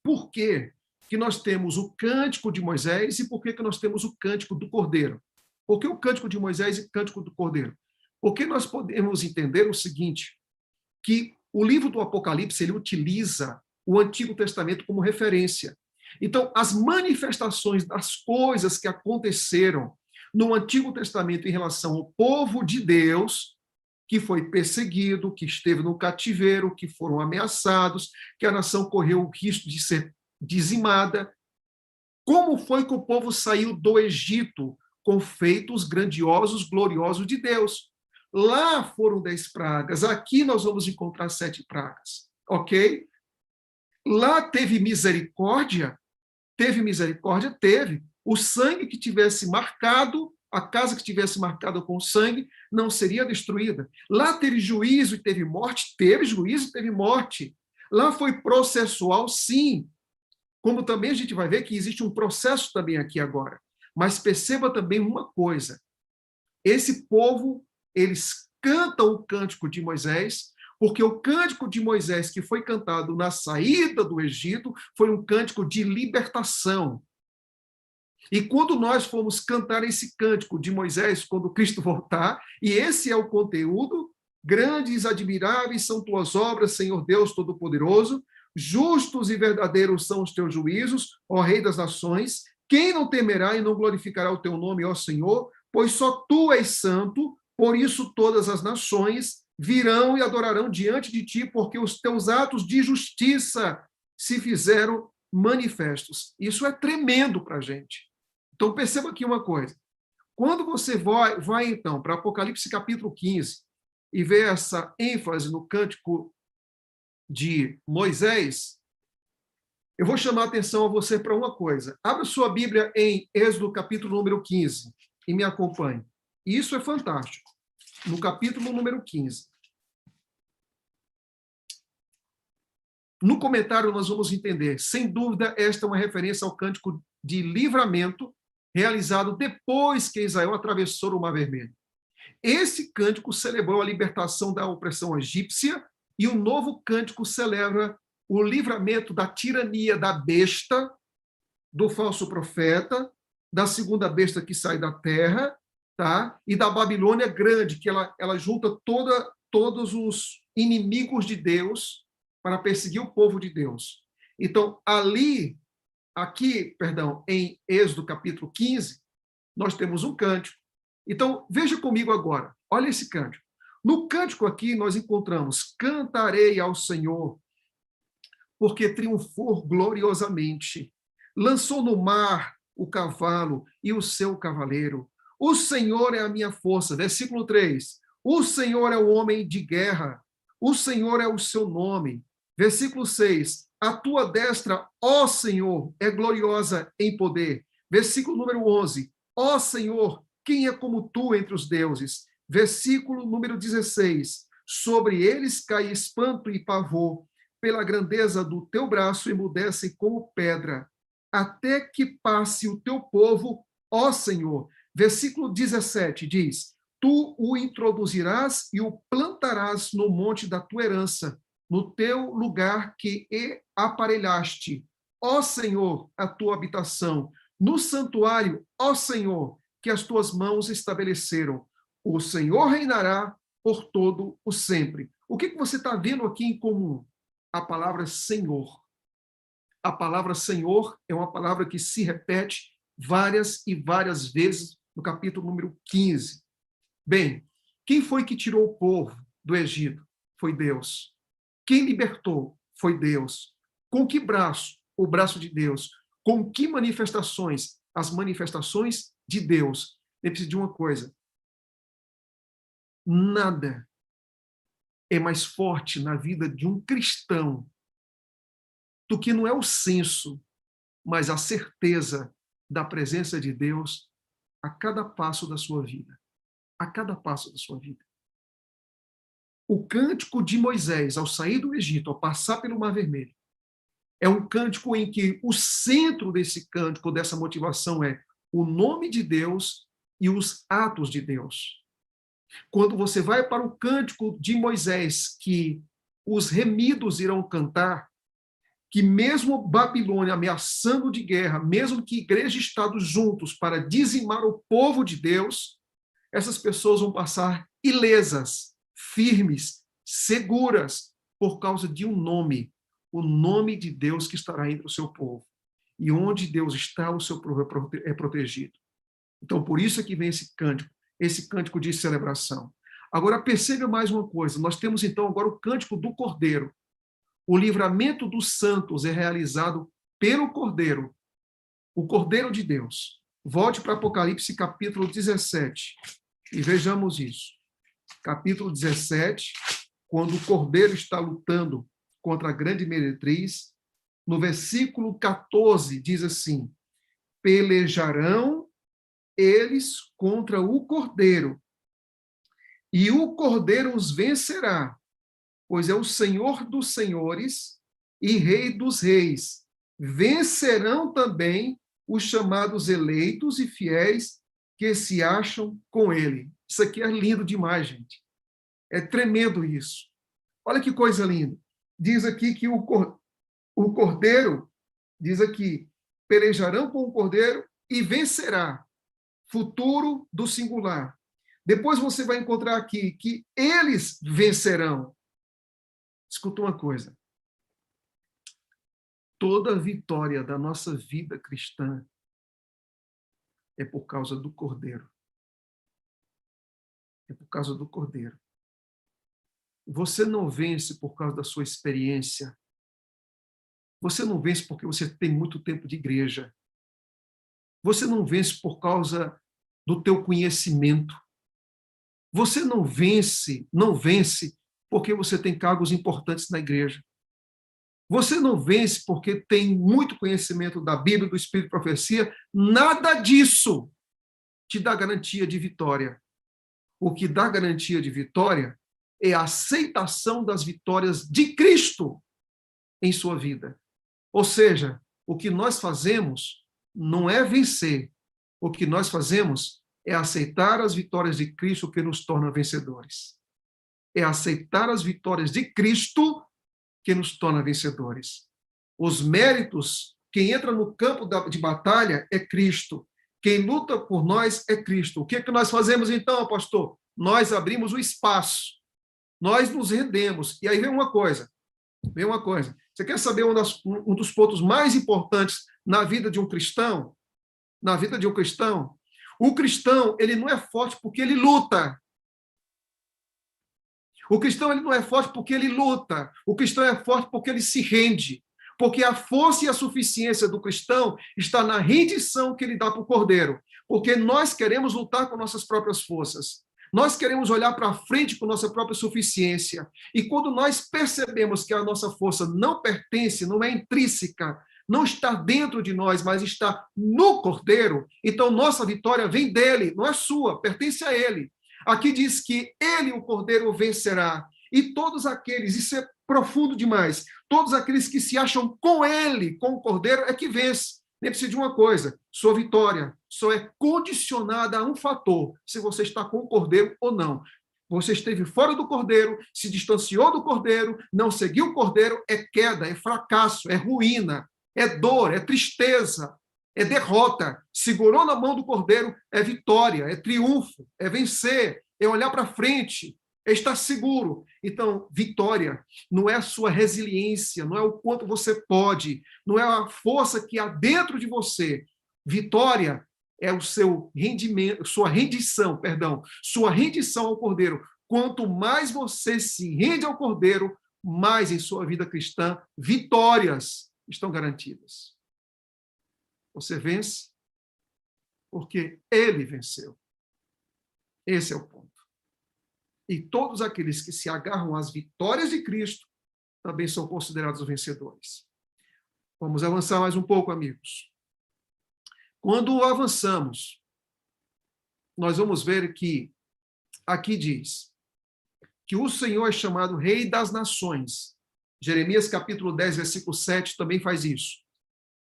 Por que nós temos o cântico de Moisés e por que nós temos o cântico do Cordeiro? Por que o cântico de Moisés e o cântico do Cordeiro? Porque nós podemos entender o seguinte, que o livro do Apocalipse ele utiliza o Antigo Testamento como referência. Então, as manifestações das coisas que aconteceram no Antigo Testamento em relação ao povo de Deus, que foi perseguido, que esteve no cativeiro, que foram ameaçados, que a nação correu o risco de ser dizimada. Como foi que o povo saiu do Egito com feitos grandiosos, gloriosos de Deus? Lá foram 10 pragas, aqui nós vamos encontrar 7 pragas, ok? Lá teve misericórdia? Teve. O sangue que tivesse marcado, a casa que tivesse marcada com sangue, não seria destruída. Lá teve juízo e teve morte? Teve juízo e teve morte. Lá foi processual? Sim. como também a gente vai ver que existe um processo também aqui agora. Mas perceba também uma coisa. Esse povo, eles cantam o cântico de Moisés, porque o cântico de Moisés que foi cantado na saída do Egito foi um cântico de libertação. E quando nós formos cantar esse cântico de Moisés, quando Cristo voltar, e esse é o conteúdo: grandes, admiráveis são tuas obras, Senhor Deus Todo-Poderoso, justos e verdadeiros são os teus juízos, ó Rei das nações. Quem não temerá e não glorificará o teu nome, ó Senhor? Pois só tu és santo, por isso todas as nações virão e adorarão diante de ti, porque os teus atos de justiça se fizeram manifestos. Isso é tremendo para a gente. Então, perceba aqui uma coisa. Quando você vai então, para Apocalipse capítulo 15 e vê essa ênfase no cântico de Moisés, eu vou chamar a atenção a você para uma coisa. Abra sua Bíblia em Êxodo capítulo número 15 e me acompanhe. Isso é fantástico. No capítulo número 15. No comentário nós vamos entender, sem dúvida, esta é uma referência ao cântico de livramento realizado depois que Israel atravessou o Mar Vermelho. Esse cântico celebrou a libertação da opressão egípcia e o novo cântico celebra o livramento da tirania da besta, do falso profeta, da segunda besta que sai da terra, tá? E da Babilônia grande, que ela junta todos os inimigos de Deus para perseguir o povo de Deus. Então, em Êxodo capítulo 15, nós temos um cântico. Então, veja comigo agora, olha esse cântico. No cântico aqui, nós encontramos: cantarei ao Senhor, porque triunfou gloriosamente. Lançou no mar o cavalo e o seu cavaleiro. O Senhor é a minha força. Versículo 3. O Senhor é o homem de guerra. O Senhor é o seu nome. Versículo 6. A tua destra, ó Senhor, é gloriosa em poder. Versículo número 11. Ó Senhor, quem é como tu entre os deuses? Versículo número 16. Sobre eles cai espanto e pavor. Pela grandeza do teu braço emudecem como pedra, até que passe o teu povo, ó Senhor. Versículo 17 diz: tu o introduzirás e o plantarás no monte da tua herança, no teu lugar que aparelhaste, ó Senhor, a tua habitação, no santuário, ó Senhor, que as tuas mãos estabeleceram. O Senhor reinará por todo o sempre. O que você está vendo aqui em comum? A palavra Senhor. A palavra Senhor é uma palavra que se repete várias e várias vezes no capítulo número 15. Bem, quem foi que tirou o povo do Egito? Foi Deus. Quem libertou? Foi Deus. Com que braço? O braço de Deus. Com que manifestações? As manifestações de Deus. Lembre-se de uma coisa: nada é mais forte na vida de um cristão do que não é o senso, mas a certeza da presença de Deus a cada passo da sua vida. A cada passo da sua vida. O cântico de Moisés, ao sair do Egito, ao passar pelo Mar Vermelho, é um cântico em que o centro desse cântico, dessa motivação, é o nome de Deus e os atos de Deus. Quando você vai para o cântico de Moisés, que os remidos irão cantar, que mesmo Babilônia ameaçando de guerra, mesmo que igreja e Estado juntos para dizimar o povo de Deus, essas pessoas vão passar ilesas, firmes, seguras, por causa de um nome, o nome de Deus que estará entre o seu povo. E onde Deus está, o seu povo é protegido. Então, por isso é que vem esse cântico de celebração. Agora, perceba mais uma coisa. Nós temos, então, agora o cântico do Cordeiro. O livramento dos santos é realizado pelo Cordeiro, o Cordeiro de Deus. Volte para Apocalipse, capítulo 17, e vejamos isso. Capítulo 17, quando o Cordeiro está lutando contra a grande meretriz, no versículo 14, diz assim: pelejarão eles contra o Cordeiro, e o Cordeiro os vencerá, pois é o Senhor dos senhores e Rei dos reis. vencerão também os chamados eleitos e fiéis que se acham com ele. Isso aqui é lindo demais, gente. É tremendo isso. Olha que coisa linda. Diz aqui que o cordeiro, diz aqui, pelejarão com o cordeiro e vencerá. Futuro do singular. Depois você vai encontrar aqui que eles vencerão. Escuta uma coisa. Toda vitória da nossa vida cristã é por causa do Cordeiro. É por causa do Cordeiro. Você não vence por causa da sua experiência. Você não vence porque você tem muito tempo de igreja. Você não vence por causa do teu conhecimento. Você não vence porque você tem cargos importantes na igreja. Você não vence porque tem muito conhecimento da Bíblia, do Espírito de Profecia. Nada disso te dá garantia de vitória. O que dá garantia de vitória é a aceitação das vitórias de Cristo em sua vida. Ou seja, o que nós fazemos não é vencer. O que nós fazemos é aceitar as vitórias de Cristo que nos torna vencedores. É aceitar as vitórias de Cristo que nos torna vencedores. Os méritos, quem entra no campo de batalha é Cristo. Quem luta por nós é Cristo. O que é que nós fazemos então, pastor? Nós abrimos o espaço. Nós nos rendemos. E aí vem uma coisa. Você quer saber um dos pontos mais importantes na vida de um cristão? Na vida de um cristão? O cristão, ele não é forte porque ele luta. O cristão, ele não é forte porque ele luta. O cristão é forte porque ele se rende. Porque a força e a suficiência do cristão está na rendição que ele dá para o Cordeiro. Porque nós queremos lutar com nossas próprias forças. Nós queremos olhar para frente com nossa própria suficiência. E quando nós percebemos que a nossa força não pertence, não é intrínseca, não está dentro de nós, mas está no Cordeiro, então nossa vitória vem dele, não é sua, pertence a ele. Aqui diz que ele, o Cordeiro, vencerá. E todos aqueles, isso é profundo demais, todos aqueles que se acham com ele, com o Cordeiro, é que vence. Lembre-se de uma coisa, sua vitória só é condicionada a um fator, se você está com o Cordeiro ou não. Você esteve fora do Cordeiro, se distanciou do Cordeiro, não seguiu o Cordeiro, é queda, é fracasso, é ruína, é dor, é tristeza, é derrota. Segurou na mão do Cordeiro, é vitória, é triunfo, é vencer, é olhar para frente, é estar seguro. Então, vitória não é a sua resiliência, não é o quanto você pode, não é a força que há dentro de você. Vitória é o seu rendimento, sua rendição ao Cordeiro. Quanto mais você se rende ao Cordeiro, mais em sua vida cristã, vitórias estão garantidas. Você vence porque ele venceu. Esse é o ponto. E todos aqueles que se agarram às vitórias de Cristo também são considerados vencedores. Vamos avançar mais um pouco, amigos. Quando avançamos, nós vamos ver que aqui diz que o Senhor é chamado Rei das Nações. Jeremias capítulo 10, versículo 7 também faz isso.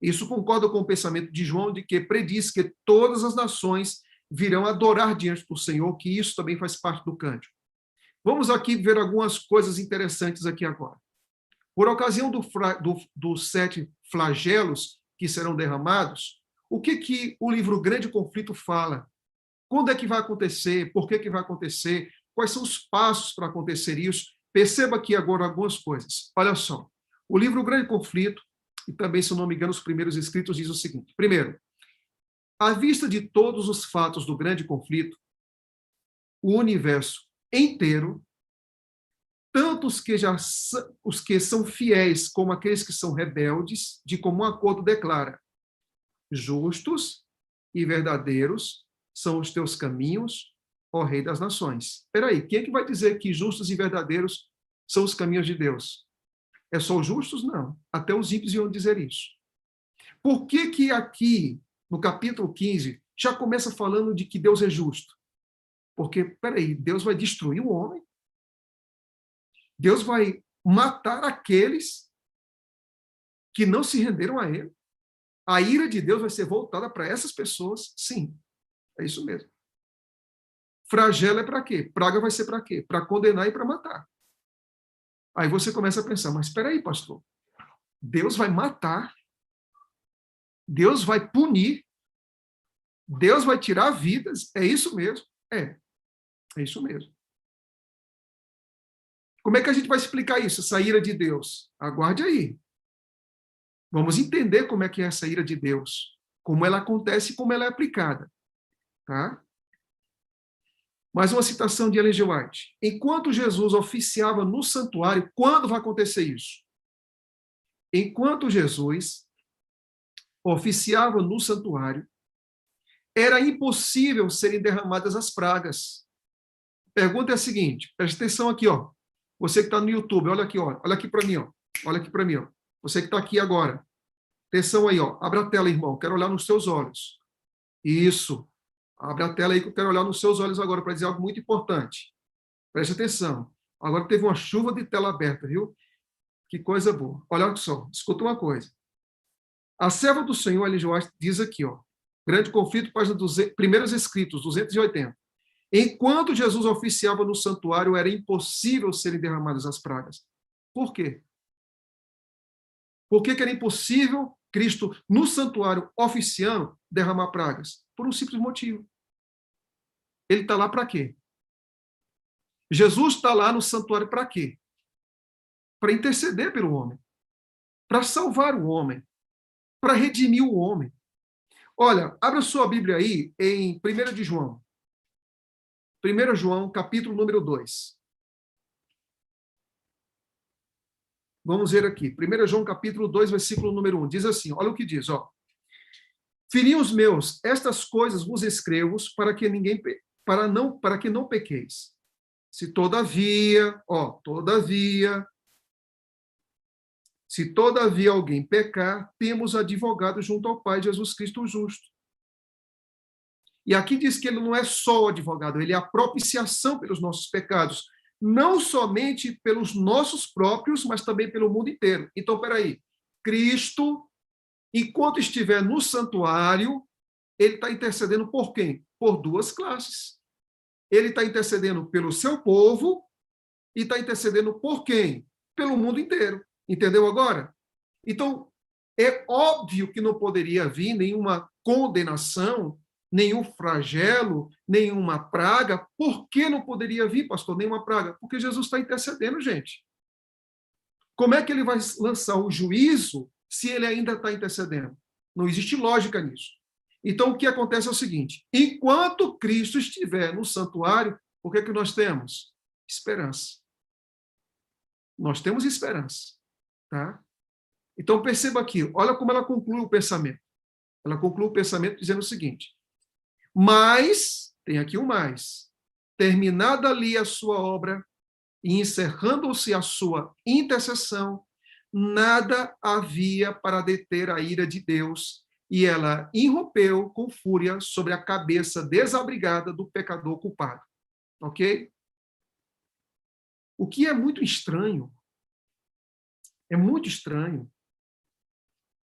Isso concorda com o pensamento de João, de que prediz que todas as nações virão adorar diante do Senhor, que isso também faz parte do cântico. Vamos aqui ver algumas coisas interessantes aqui agora. Por ocasião dos 7 flagelos que serão derramados, o que o livro Grande Conflito fala? Quando é que vai acontecer? Por que vai acontecer? Quais são os passos para acontecer isso? Perceba aqui agora algumas coisas. Olha só, o livro Grande Conflito, e também, se eu não me engano, os primeiros escritos diz o seguinte. Primeiro, à vista de todos os fatos do grande conflito, o universo inteiro, tanto os que são fiéis como aqueles que são rebeldes, de comum acordo declara: justos e verdadeiros são os teus caminhos, ó Rei das Nações. Espera aí, quem é que vai dizer que justos e verdadeiros são os caminhos de Deus? É só os justos? Não. Até os ímpios iam dizer isso. Por que aqui, no capítulo 15, já começa falando de que Deus é justo? Porque, peraí, Deus vai destruir o homem? Deus vai matar aqueles que não se renderam a ele. A ira de Deus vai ser voltada para essas pessoas, sim. É isso mesmo. Flagelo é para quê? Praga vai ser para quê? Para condenar e para matar. Aí você começa a pensar, mas espera aí, pastor. Deus vai matar, Deus vai punir, Deus vai tirar vidas, é isso mesmo? É isso mesmo. Como é que a gente vai explicar isso, essa ira de Deus? Aguarde aí. Vamos entender como é que é essa ira de Deus, como ela acontece e como ela é aplicada. Tá? Mais uma citação de Ellen G. White. Enquanto Jesus oficiava no santuário, quando vai acontecer isso? Enquanto Jesus oficiava no santuário, era impossível serem derramadas as pragas. Pergunta é a seguinte, preste atenção aqui, ó. Você que está no YouTube, olha aqui, ó. Olha aqui para mim, ó. Olha aqui para mim, ó. Você que está aqui agora. Atenção aí, ó. Abra a tela, irmão. Quero olhar nos seus olhos. Isso. Abra a tela aí que eu quero olhar nos seus olhos agora para dizer algo muito importante. Preste atenção. Agora teve uma chuva de tela aberta, viu? Que coisa boa. Olha só, escuta uma coisa. A serva do Senhor, Ellen G. White, diz aqui, ó. Grande Conflito, página 200, Primeiros Escritos, 280. Enquanto Jesus oficiava no santuário, era impossível serem derramadas as pragas. Por quê? Por que era impossível Cristo, no santuário oficiando, derramar pragas? Por um simples motivo. Ele está lá para quê? Jesus está lá no santuário para quê? Para interceder pelo homem. Para salvar o homem. Para redimir o homem. Olha, abra sua Bíblia aí em 1 de João. 1 João, capítulo número 2. Vamos ver aqui. 1 João, capítulo 2, versículo número 1. Diz assim, olha o que diz, ó. Filhinhos meus, estas coisas vos escrevo para que não pequeis. Se todavia alguém pecar, temos advogado junto ao Pai, Jesus Cristo o justo. E aqui diz que ele não é só o advogado, ele é a propiciação pelos nossos pecados, não somente pelos nossos próprios, mas também pelo mundo inteiro. Então, peraí, Cristo, enquanto estiver no santuário, ele está intercedendo por quem? Por duas classes. Ele está intercedendo pelo seu povo e está intercedendo por quem? Pelo mundo inteiro. Entendeu agora? Então, é óbvio que não poderia vir nenhuma condenação, nenhum flagelo, nenhuma praga. Por que não poderia vir, pastor, nenhuma praga? Porque Jesus está intercedendo, gente. Como é que ele vai lançar o juízo se ele ainda está intercedendo? Não existe lógica nisso. Então, o que acontece é o seguinte, enquanto Cristo estiver no santuário, o que é que nós temos? Esperança. Nós temos esperança. Tá? Então, perceba aqui, olha como ela conclui o pensamento. Ela conclui o pensamento dizendo o seguinte, mas, tem aqui um mais, terminada ali a sua obra e encerrando-se a sua intercessão, nada havia para deter a ira de Deus, e ela irrompeu com fúria sobre a cabeça desabrigada do pecador culpado. Ok? O que é muito estranho,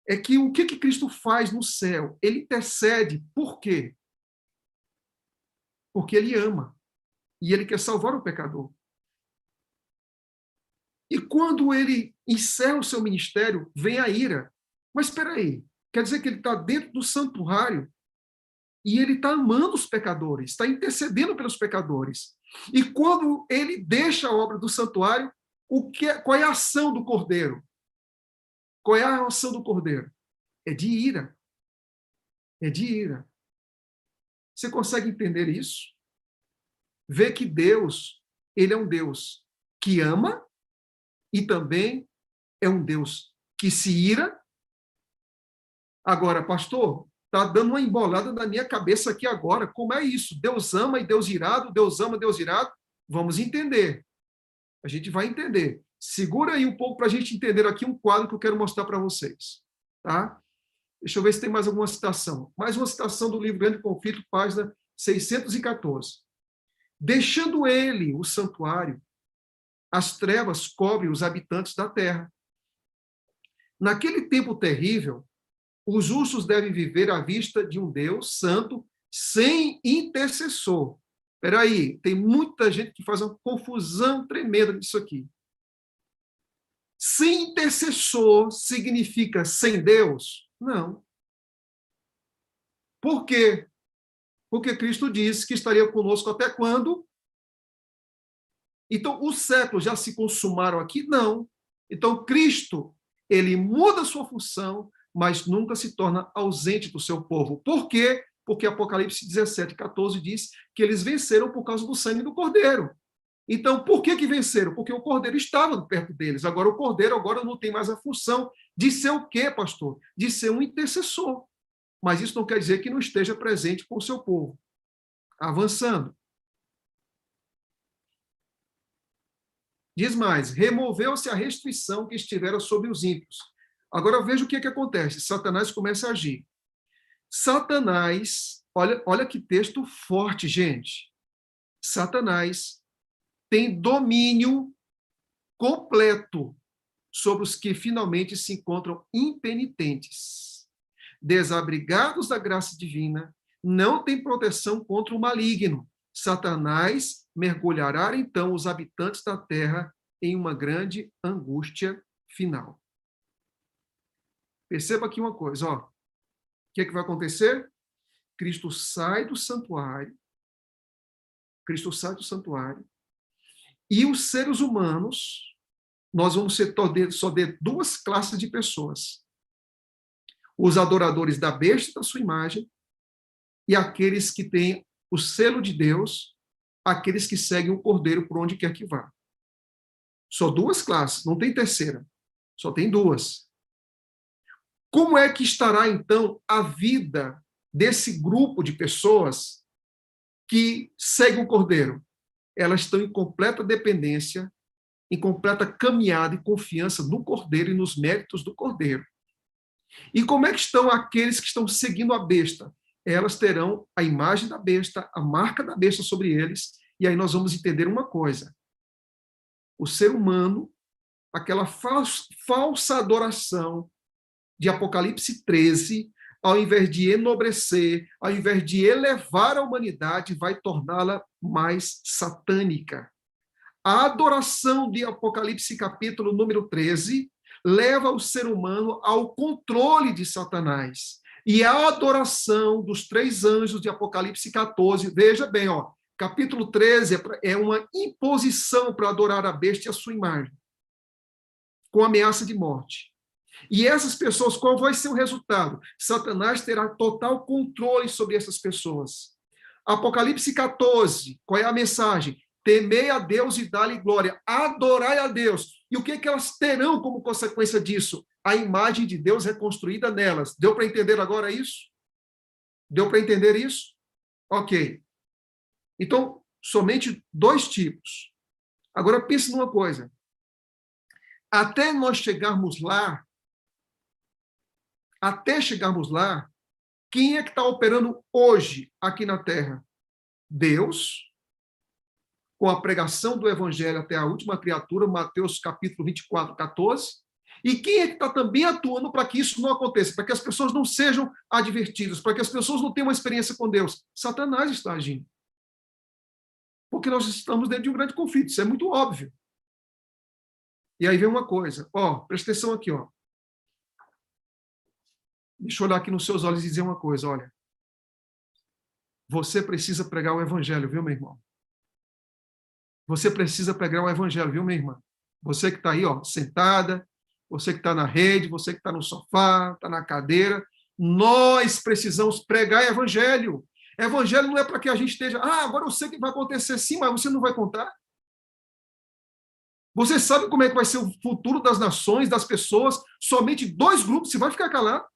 é que o que Cristo faz no céu? Ele intercede, por quê? Porque ele ama, e ele quer salvar o pecador. E quando ele encerra o seu ministério, vem a ira. Mas espera aí, quer dizer que ele está dentro do santuário e ele está amando os pecadores, está intercedendo pelos pecadores. E quando ele deixa a obra do santuário, qual é a ação do Cordeiro? Qual é a ação do Cordeiro? É de ira. É de ira. Você consegue entender isso? Ver que Deus, ele é um Deus que ama e também é um Deus que se ira. Agora, pastor, está dando uma embolada na minha cabeça aqui agora. Como é isso? Deus ama e Deus irado, Deus ama, Deus irado? Vamos entender. A gente vai entender. Segura aí um pouco para a gente entender aqui um quadro que eu quero mostrar para vocês. Tá? Deixa eu ver se tem mais alguma citação. Mais uma citação do livro Grande Conflito, página 614. Deixando ele, o santuário, as trevas cobrem os habitantes da terra. Naquele tempo terrível, os justos devem viver à vista de um Deus santo, sem intercessor. Espera aí, tem muita gente que faz uma confusão tremenda disso aqui. Sem intercessor significa sem Deus? Não. Por quê? Porque Cristo disse que estaria conosco até quando? Então, os séculos já se consumaram aqui? Não. Então, Cristo, ele muda a sua função, mas nunca se torna ausente do seu povo. Por quê? Porque Apocalipse 17, 14 diz que eles venceram por causa do sangue do Cordeiro. Então, por que venceram? Porque o Cordeiro estava perto deles. Agora, o Cordeiro agora não tem mais a função de ser o quê, pastor? De ser um intercessor. Mas isso não quer dizer que não esteja presente com o seu povo. Avançando. Diz mais, removeu-se a restrição que estivera sobre os ímpios. Agora veja o que acontece. Satanás começa a agir. Satanás, olha que texto forte, gente. Satanás tem domínio completo sobre os que finalmente se encontram impenitentes, desabrigados da graça divina, não tem proteção contra o maligno. Satanás mergulhará então os habitantes da terra em uma grande angústia final. Perceba aqui uma coisa, ó. O que vai acontecer? Cristo sai do santuário. Cristo sai do santuário. E os seres humanos, nós vamos só ter duas classes de pessoas. Os adoradores da besta e da sua imagem, e aqueles que têm o selo de Deus, aqueles que seguem o Cordeiro por onde quer que vá. Só duas classes, não tem terceira. Só tem duas. Como é que estará, então, a vida desse grupo de pessoas que seguem o Cordeiro? Elas estão em completa dependência, em completa caminhada e confiança no Cordeiro e nos méritos do Cordeiro. E como é que estão aqueles que estão seguindo a besta? Elas terão a imagem da besta, a marca da besta sobre eles, e aí nós vamos entender uma coisa. O ser humano, aquela falsa adoração de Apocalipse 13, ao invés de enobrecer, ao invés de elevar a humanidade, vai torná-la mais satânica. A adoração de Apocalipse capítulo número 13 leva o ser humano ao controle de Satanás. E a adoração dos 3 anjos de Apocalipse 14, veja bem, ó, capítulo 13 é uma imposição para adorar a besta e a sua imagem, com ameaça de morte. E essas pessoas, qual vai ser o resultado? Satanás terá total controle sobre essas pessoas. Apocalipse 14, qual é a mensagem? Temei a Deus e dá-lhe glória. Adorai a Deus. E o que elas terão como consequência disso? A imagem de Deus reconstruída nelas. Deu para entender agora isso? Deu para entender isso? Ok. Então, somente 2 tipos. Agora, pense numa coisa. Até chegarmos lá, quem é que está operando hoje aqui na Terra? Deus, com a pregação do Evangelho até a última criatura, Mateus capítulo 24, 14. E quem é que está também atuando para que isso não aconteça? Para que as pessoas não sejam advertidas, para que as pessoas não tenham uma experiência com Deus? Satanás está agindo. Porque nós estamos dentro de um grande conflito, isso é muito óbvio. E aí vem uma coisa, ó, presta atenção aqui, ó. Deixa eu olhar aqui nos seus olhos e dizer uma coisa, olha. Você precisa pregar o Evangelho, viu, meu irmão? Você precisa pregar o Evangelho, viu, minha irmã? Você que está aí, ó, sentada, você que está na rede, você que está no sofá, está na cadeira, nós precisamos pregar Evangelho. Evangelho não é para que a gente esteja, agora eu sei que vai acontecer sim, mas você não vai contar. Você sabe como é que vai ser o futuro das nações, das pessoas, somente 2 grupos, você vai ficar calado.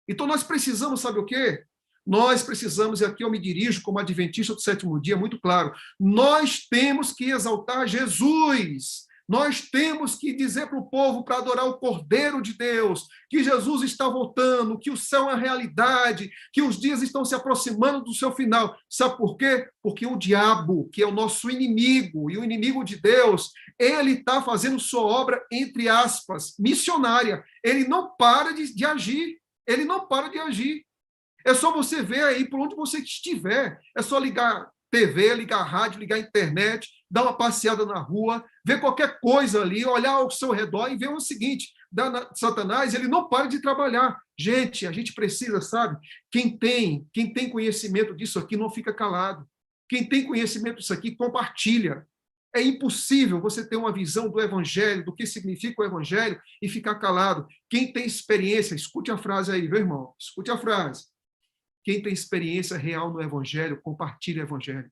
Então nós precisamos, sabe o quê? Nós precisamos, e aqui eu me dirijo como adventista do 7º dia, muito claro, nós temos que exaltar Jesus. Nós temos que dizer para o povo para adorar o Cordeiro de Deus, que Jesus está voltando, que o céu é a realidade, que os dias estão se aproximando do seu final. Sabe por quê? Porque o diabo, que é o nosso inimigo, e o inimigo de Deus, ele está fazendo sua obra, entre aspas, missionária. Ele não para de agir. Ele não para de agir. É só você ver aí por onde você estiver. É só ligar TV, ligar rádio, ligar internet, dar uma passeada na rua, ver qualquer coisa ali, olhar ao seu redor e ver o seguinte: Satanás, ele não para de trabalhar. Gente, a gente precisa, sabe? Quem tem conhecimento disso aqui não fica calado. Quem tem conhecimento disso aqui, compartilha. É impossível você ter uma visão do evangelho, do que significa o evangelho, e ficar calado. Quem tem experiência, escute a frase aí, meu irmão, escute a frase. Quem tem experiência real no evangelho, compartilha o evangelho.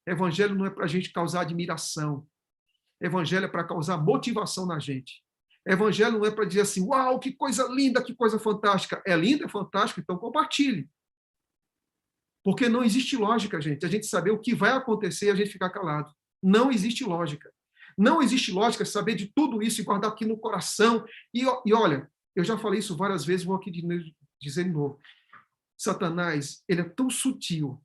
Evangelho não é para a gente causar admiração. Evangelho é para causar motivação na gente. Evangelho não é para dizer assim: uau, que coisa linda, que coisa fantástica. É linda, é fantástico, então compartilhe. Porque não existe lógica, gente. A gente saber o que vai acontecer e a gente ficar calado. Não existe lógica. Não existe lógica saber de tudo isso e guardar aqui no coração. E olha, eu já falei isso várias vezes, vou aqui dizer de novo. Satanás, ele é tão sutil,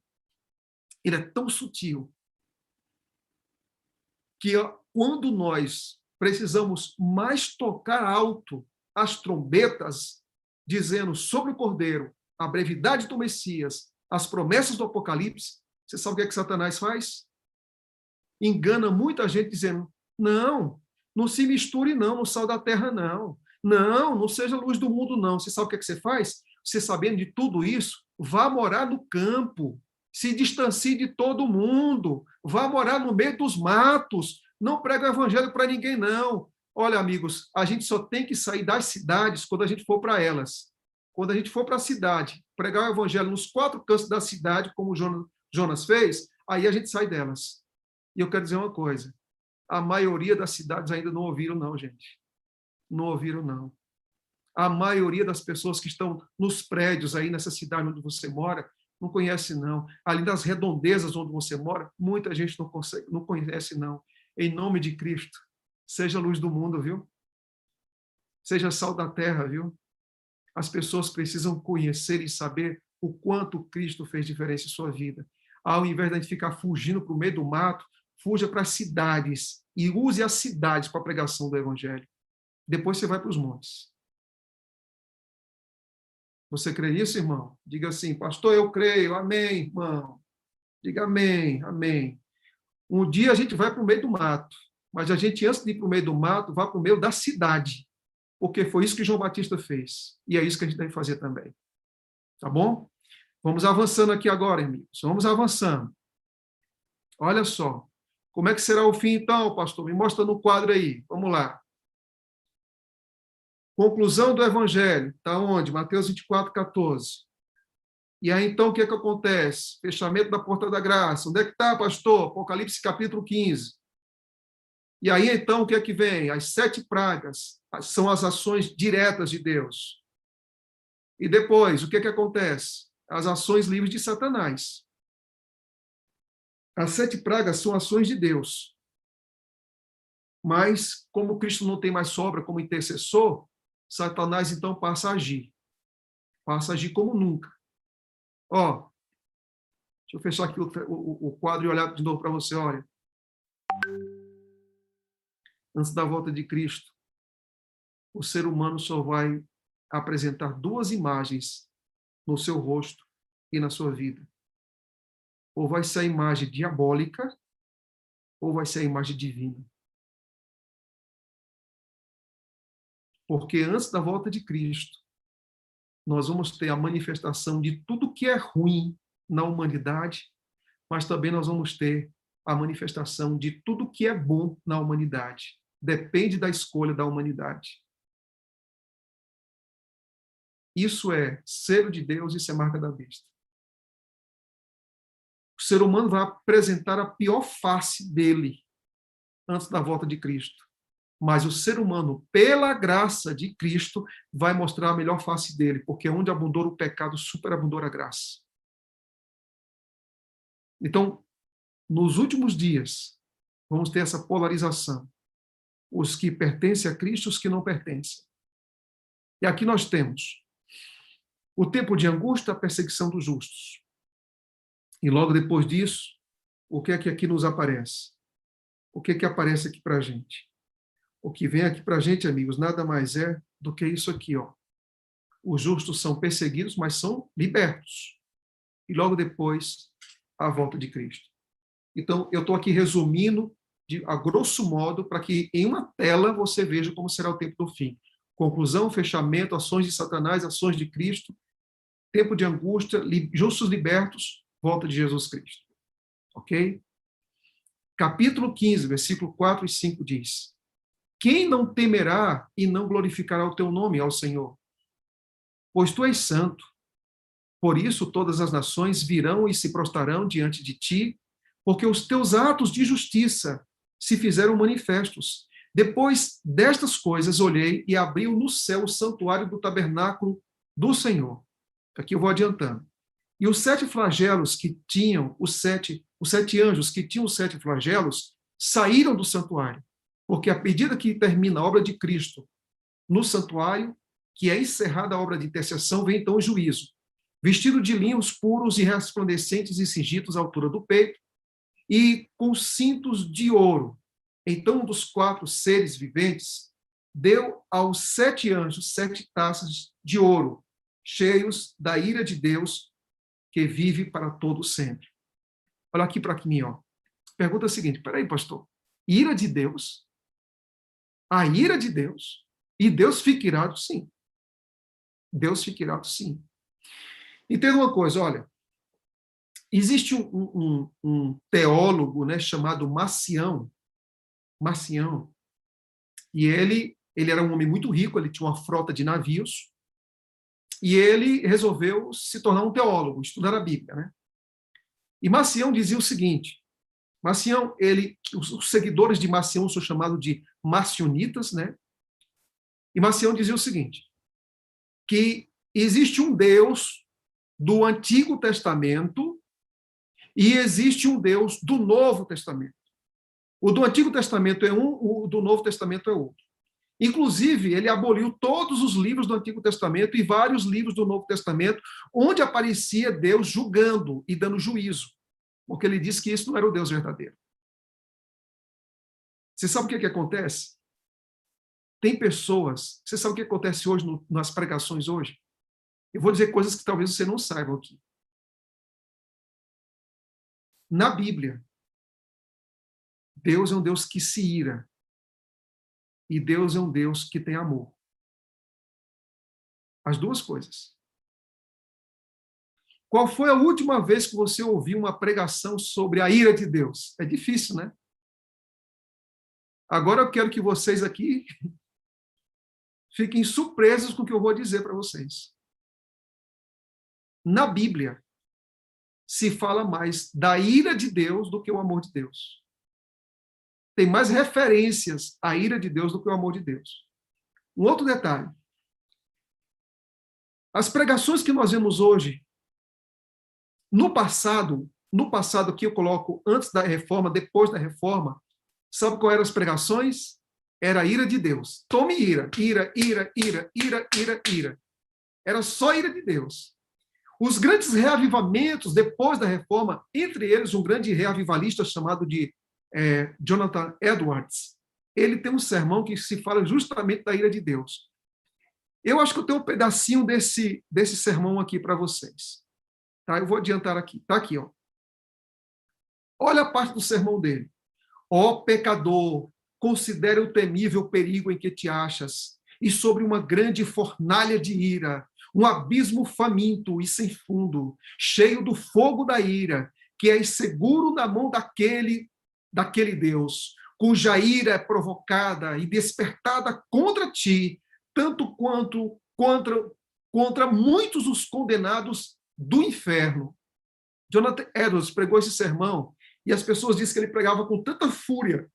que quando nós precisamos mais tocar alto as trombetas, dizendo sobre o Cordeiro, a brevidade do Messias, as promessas do Apocalipse, você sabe o que Satanás faz? Engana muita gente dizendo: não se misture não, no sal da terra não seja luz do mundo não. Você sabe o que você faz? Você, sabendo de tudo isso, vá morar no campo, se distancie de todo mundo, vá morar no meio dos matos, não prega o evangelho para ninguém, não. Olha, amigos, a gente só tem que sair das cidades quando a gente for para elas. Quando a gente for para a cidade, pregar o evangelho nos 4 cantos da cidade, como Jonas fez, aí a gente sai delas. E eu quero dizer uma coisa: a maioria das cidades ainda não ouviram, não, gente. Não ouviram, não. A maioria das pessoas que estão nos prédios aí nessa cidade onde você mora não conhece, não. Ali das redondezas onde você mora, muita gente não conhece, não. Em nome de Cristo, seja a luz do mundo, viu? Seja sal da terra, viu? As pessoas precisam conhecer e saber o quanto Cristo fez diferença em sua vida. Ao invés de a gente ficar fugindo para o meio do mato, fuja para as cidades e use as cidades para a pregação do evangelho. Depois você vai para os montes. Você crê nisso, irmão? Diga assim: pastor, eu creio. Amém, irmão. Diga amém, amém. Um dia a gente vai para o meio do mato, mas a gente, antes de ir para o meio do mato, vai para o meio da cidade, porque foi isso que João Batista fez, e é isso que a gente deve fazer também. Tá bom? Vamos avançando aqui agora, amigos. Vamos avançando. Olha só. Como é que será o fim, então, pastor? Me mostra no quadro aí. Vamos lá. Conclusão do Evangelho. Está onde? Mateus 24, 14. E aí, então, o que é que acontece? Fechamento da porta da graça. Onde é que está, pastor? Apocalipse, capítulo 15. E aí, então, o que é que vem? As 7 pragas são as ações diretas de Deus. E depois, o que é que acontece? As ações livres de Satanás. As 7 pragas são ações de Deus. Mas, como Cristo não tem mais sobra como intercessor, Satanás, então, passa a agir. Passa a agir como nunca. Ó, deixa eu fechar aqui o quadro e olhar de novo para você, olha. Antes da volta de Cristo, o ser humano só vai apresentar 2 imagens no seu rosto e na sua vida. Ou vai ser a imagem diabólica, ou vai ser a imagem divina. Porque antes da volta de Cristo, nós vamos ter a manifestação de tudo que é ruim na humanidade, mas também nós vamos ter a manifestação de tudo que é bom na humanidade. Depende da escolha da humanidade. Isso é selo de Deus, isso é marca da besta. O ser humano vai apresentar a pior face dele antes da volta de Cristo. Mas o ser humano, pela graça de Cristo, vai mostrar a melhor face dele, porque onde abundou o pecado, superabundou a graça. Então, nos últimos dias, vamos ter essa polarização. os que pertencem a Cristo e os que não pertencem. E aqui nós temos o tempo de angústia, a perseguição dos justos. E logo depois disso, o que é que aqui nos aparece? O que é que aparece aqui para a gente? O que vem aqui para a gente, amigos, nada mais é do que isso aqui, ó. Os justos são perseguidos, mas são libertos. E logo depois, a volta de Cristo. Então, eu estou aqui resumindo, a grosso modo, para que em uma tela você veja como será o tempo do fim. Conclusão, fechamento, ações de Satanás, ações de Cristo, tempo de angústia, justos libertos, volta de Jesus Cristo. Ok? Capítulo 15, versículo 4 e 5 diz: quem não temerá e não glorificará o teu nome, ao Senhor? Pois tu és santo. Por isso todas as nações virão e se prostrarão diante de ti, porque os teus atos de justiça se fizeram manifestos. Depois destas coisas olhei e abriu no céu o santuário do tabernáculo do Senhor. Aqui eu vou adiantando. E os 7 flagelos que tinham, os sete anjos que tinham os 7 flagelos, saíram do santuário. Porque à medida que termina a obra de Cristo no santuário, que é encerrada a obra de intercessão, vem então o juízo. Vestido de linhos puros e resplandecentes e cingidos à altura do peito, e com cintos de ouro. Então um dos 4 seres viventes deu aos 7 anjos 7 taças de ouro, cheios da ira de Deus, que vive para todo sempre. Olha aqui para mim, ó. Pergunta a seguinte: peraí, pastor, ira de Deus? A ira de Deus? E Deus fica irado? Sim. Deus fica irado? Sim. Entenda uma coisa, olha, existe um teólogo, né, chamado Marcião, e ele era um homem muito rico, ele tinha uma frota de navios, e ele resolveu se tornar um teólogo, estudar a Bíblia, né? E Marcião dizia o seguinte: Marcião, os seguidores de Marcião são chamados de marcionitas, né? E Marcião dizia o seguinte, que existe um Deus do Antigo Testamento e existe um Deus do Novo Testamento. O do Antigo Testamento é um, o do Novo Testamento é outro. Inclusive, ele aboliu todos os livros do Antigo Testamento e vários livros do Novo Testamento, onde aparecia Deus julgando e dando juízo, porque ele disse que isso não era o Deus verdadeiro. Você sabe o que acontece? Tem pessoas... Você sabe o que acontece hoje nas pregações hoje? Eu vou dizer coisas que talvez você não saiba aqui. Na Bíblia, Deus é um Deus que se ira. E Deus é um Deus que tem amor. As duas coisas. Qual foi a última vez que você ouviu uma pregação sobre a ira de Deus? É difícil, né? Agora eu quero que vocês aqui fiquem surpresos com o que eu vou dizer para vocês. Na Bíblia, se fala mais da ira de Deus do que o amor de Deus. Tem mais referências à ira de Deus do que o amor de Deus. Um outro detalhe. As pregações que nós vemos hoje, no passado que eu coloco antes da reforma, depois da reforma, sabe qual eram as pregações? Era a ira de Deus. Tome ira, ira, ira, ira, ira, ira, ira. Era só a ira de Deus. Os grandes reavivamentos depois da reforma, entre eles um grande reavivalista chamado de Jonathan Edwards, ele tem um sermão que se fala justamente da ira de Deus. Eu acho que eu tenho um pedacinho desse sermão aqui para vocês. Tá? Eu vou adiantar aqui. Está aqui, ó. Olha a parte do sermão dele. Ó pecador, considere o temível perigo em que te achas, e sobre uma grande fornalha de ira, um abismo faminto e sem fundo, cheio do fogo da ira, que é seguro na mão daquele Deus, cuja ira é provocada e despertada contra ti, tanto quanto contra muitos os condenados do inferno. Jonathan Edwards pregou esse sermão e as pessoas dizem que ele pregava com tanta fúria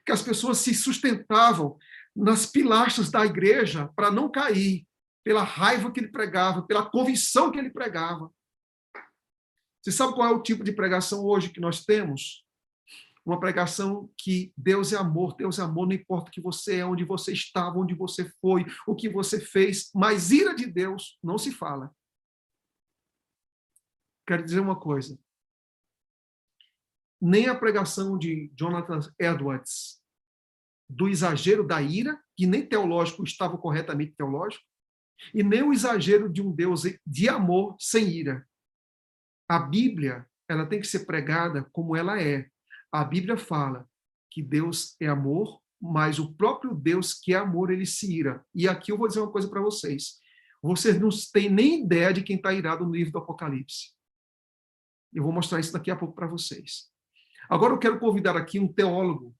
que as pessoas se sustentavam nas pilastras da igreja para não cair, pela raiva que ele pregava, pela convicção que ele pregava. Você sabe qual é o tipo de pregação hoje que nós temos? uma pregação que Deus é amor, não importa o que você é, onde você estava, onde você foi, o que você fez, mas ira de Deus não se fala. Quero dizer uma coisa, nem a pregação de Jonathan Edwards, do exagero da ira, que nem teológico estava corretamente teológico, e nem o exagero de um Deus de amor sem ira. A Bíblia, ela tem que ser pregada como ela é. A Bíblia fala que Deus é amor, mas o próprio Deus que é amor, ele se ira. E aqui eu vou dizer uma coisa para vocês. Vocês não têm nem ideia de quem está irado no livro do Apocalipse. Eu vou mostrar isso daqui a pouco para vocês. Agora eu quero convidar aqui um teólogo,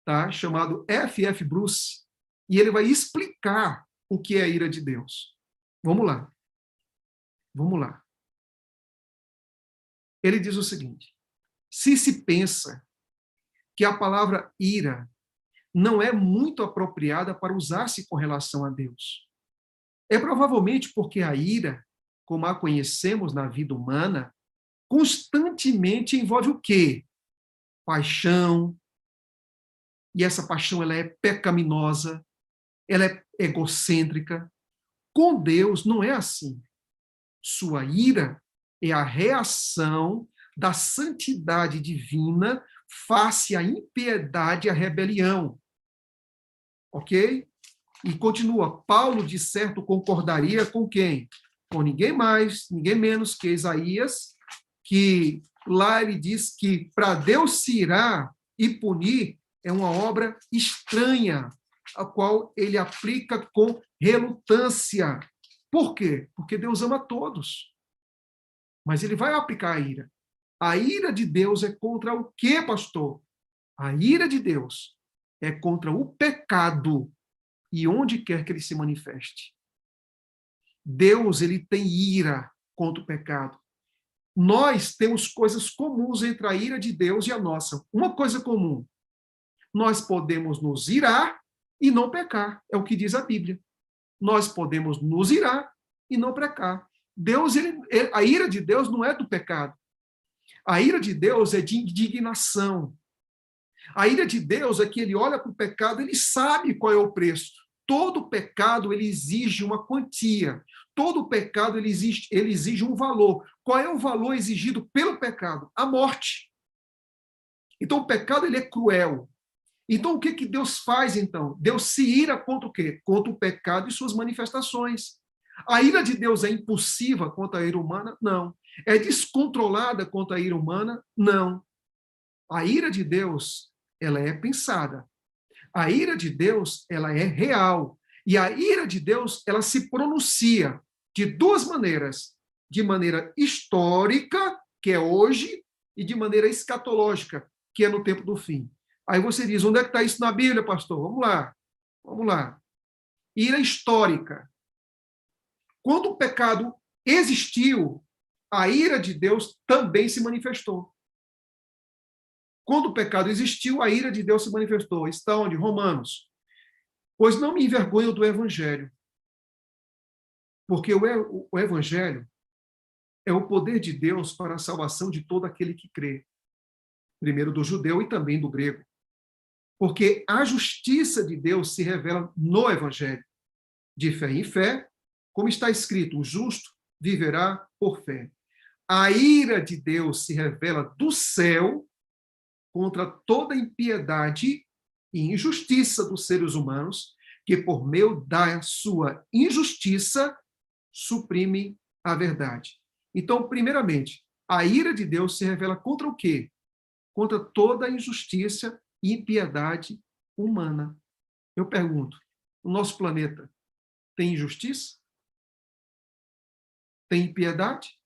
tá, chamado F.F. Bruce, e ele vai explicar o que é a ira de Deus. Vamos lá. Vamos lá. Ele diz o seguinte: se se pensa que a palavra ira não é muito apropriada para usar-se com relação a Deus, é provavelmente porque a ira, como a conhecemos na vida humana, constantemente envolve o quê? Paixão. E essa paixão, ela é pecaminosa, ela é egocêntrica. Com Deus não é assim. Sua ira é a reação da santidade divina face à impiedade e à rebelião. Ok? E continua, Paulo, de certo, concordaria com quem? Com ninguém mais, ninguém menos que Isaías, que lá ele diz que para Deus se irar e punir é uma obra estranha, a qual ele aplica com relutância. Por quê? Porque Deus ama todos. Mas ele vai aplicar a ira. A ira de Deus é contra o quê, pastor? A ira de Deus é contra o pecado e onde quer que ele se manifeste. Deus, ele tem ira contra o pecado. Nós temos coisas comuns entre a ira de Deus e a nossa. Uma coisa comum: nós podemos nos irar e não pecar. É o que diz a Bíblia. Nós podemos nos irar e não pecar. Deus, a ira de Deus não é do pecado. A ira de Deus é de indignação. A ira de Deus é que ele olha para o pecado, ele sabe qual é o preço. Todo pecado, ele exige uma quantia. Todo pecado, ele exige um valor. Qual é o valor exigido pelo pecado? A morte. Então, o pecado, ele é cruel. Então, o que Deus faz, então? Deus se ira contra o quê? Contra o pecado e suas manifestações. A ira de Deus é impulsiva contra a ira humana? Não. É descontrolada contra a ira humana? Não. A ira de Deus, ela é pensada. A ira de Deus, ela é real. E a ira de Deus, ela se pronuncia de duas maneiras. De maneira histórica, que é hoje, e de maneira escatológica, que é no tempo do fim. Aí você diz, onde é que está isso na Bíblia, pastor? Vamos lá. Vamos lá. Ira histórica. Quando o pecado existiu, a ira de Deus também se manifestou. Quando o pecado existiu, a ira de Deus se manifestou. Está onde? Romanos. Pois não me envergonho do Evangelho. Porque o Evangelho é o poder de Deus para a salvação de todo aquele que crê. Primeiro do judeu e também do grego. Porque a justiça de Deus se revela no Evangelho. De fé em fé, como está escrito, o justo viverá por fé. A ira de Deus se revela do céu contra toda impiedade e injustiça dos seres humanos, que por meio da sua injustiça suprime a verdade. Então, primeiramente, a ira de Deus se revela contra o quê? Contra toda a injustiça e impiedade humana. Eu pergunto, o nosso planeta tem injustiça? Tem impiedade?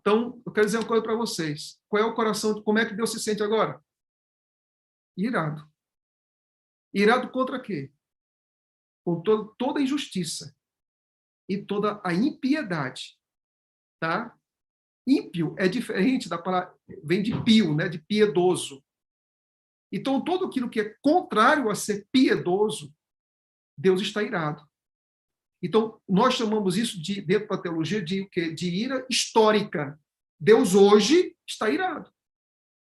Então, eu quero dizer uma coisa para vocês. Qual é o coração, como é que Deus se sente agora? Irado. Irado contra quê? Com toda a injustiça e toda a impiedade. Tá? Ímpio é diferente da palavra, vem de pio, né? De piedoso. Então, tudo aquilo que é contrário a ser piedoso, Deus está irado. Então, nós chamamos isso, dentro da teologia, de ira histórica. Deus hoje está irado.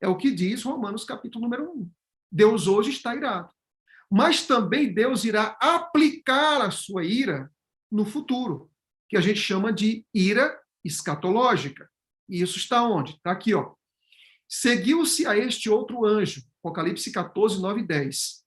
É o que diz Romanos capítulo número 1. Deus hoje está irado. Mas também Deus irá aplicar a sua ira no futuro, que a gente chama de ira escatológica. E isso está onde? Está aqui, ó. Seguiu-se a este outro anjo, Apocalipse 14, 9 e 10.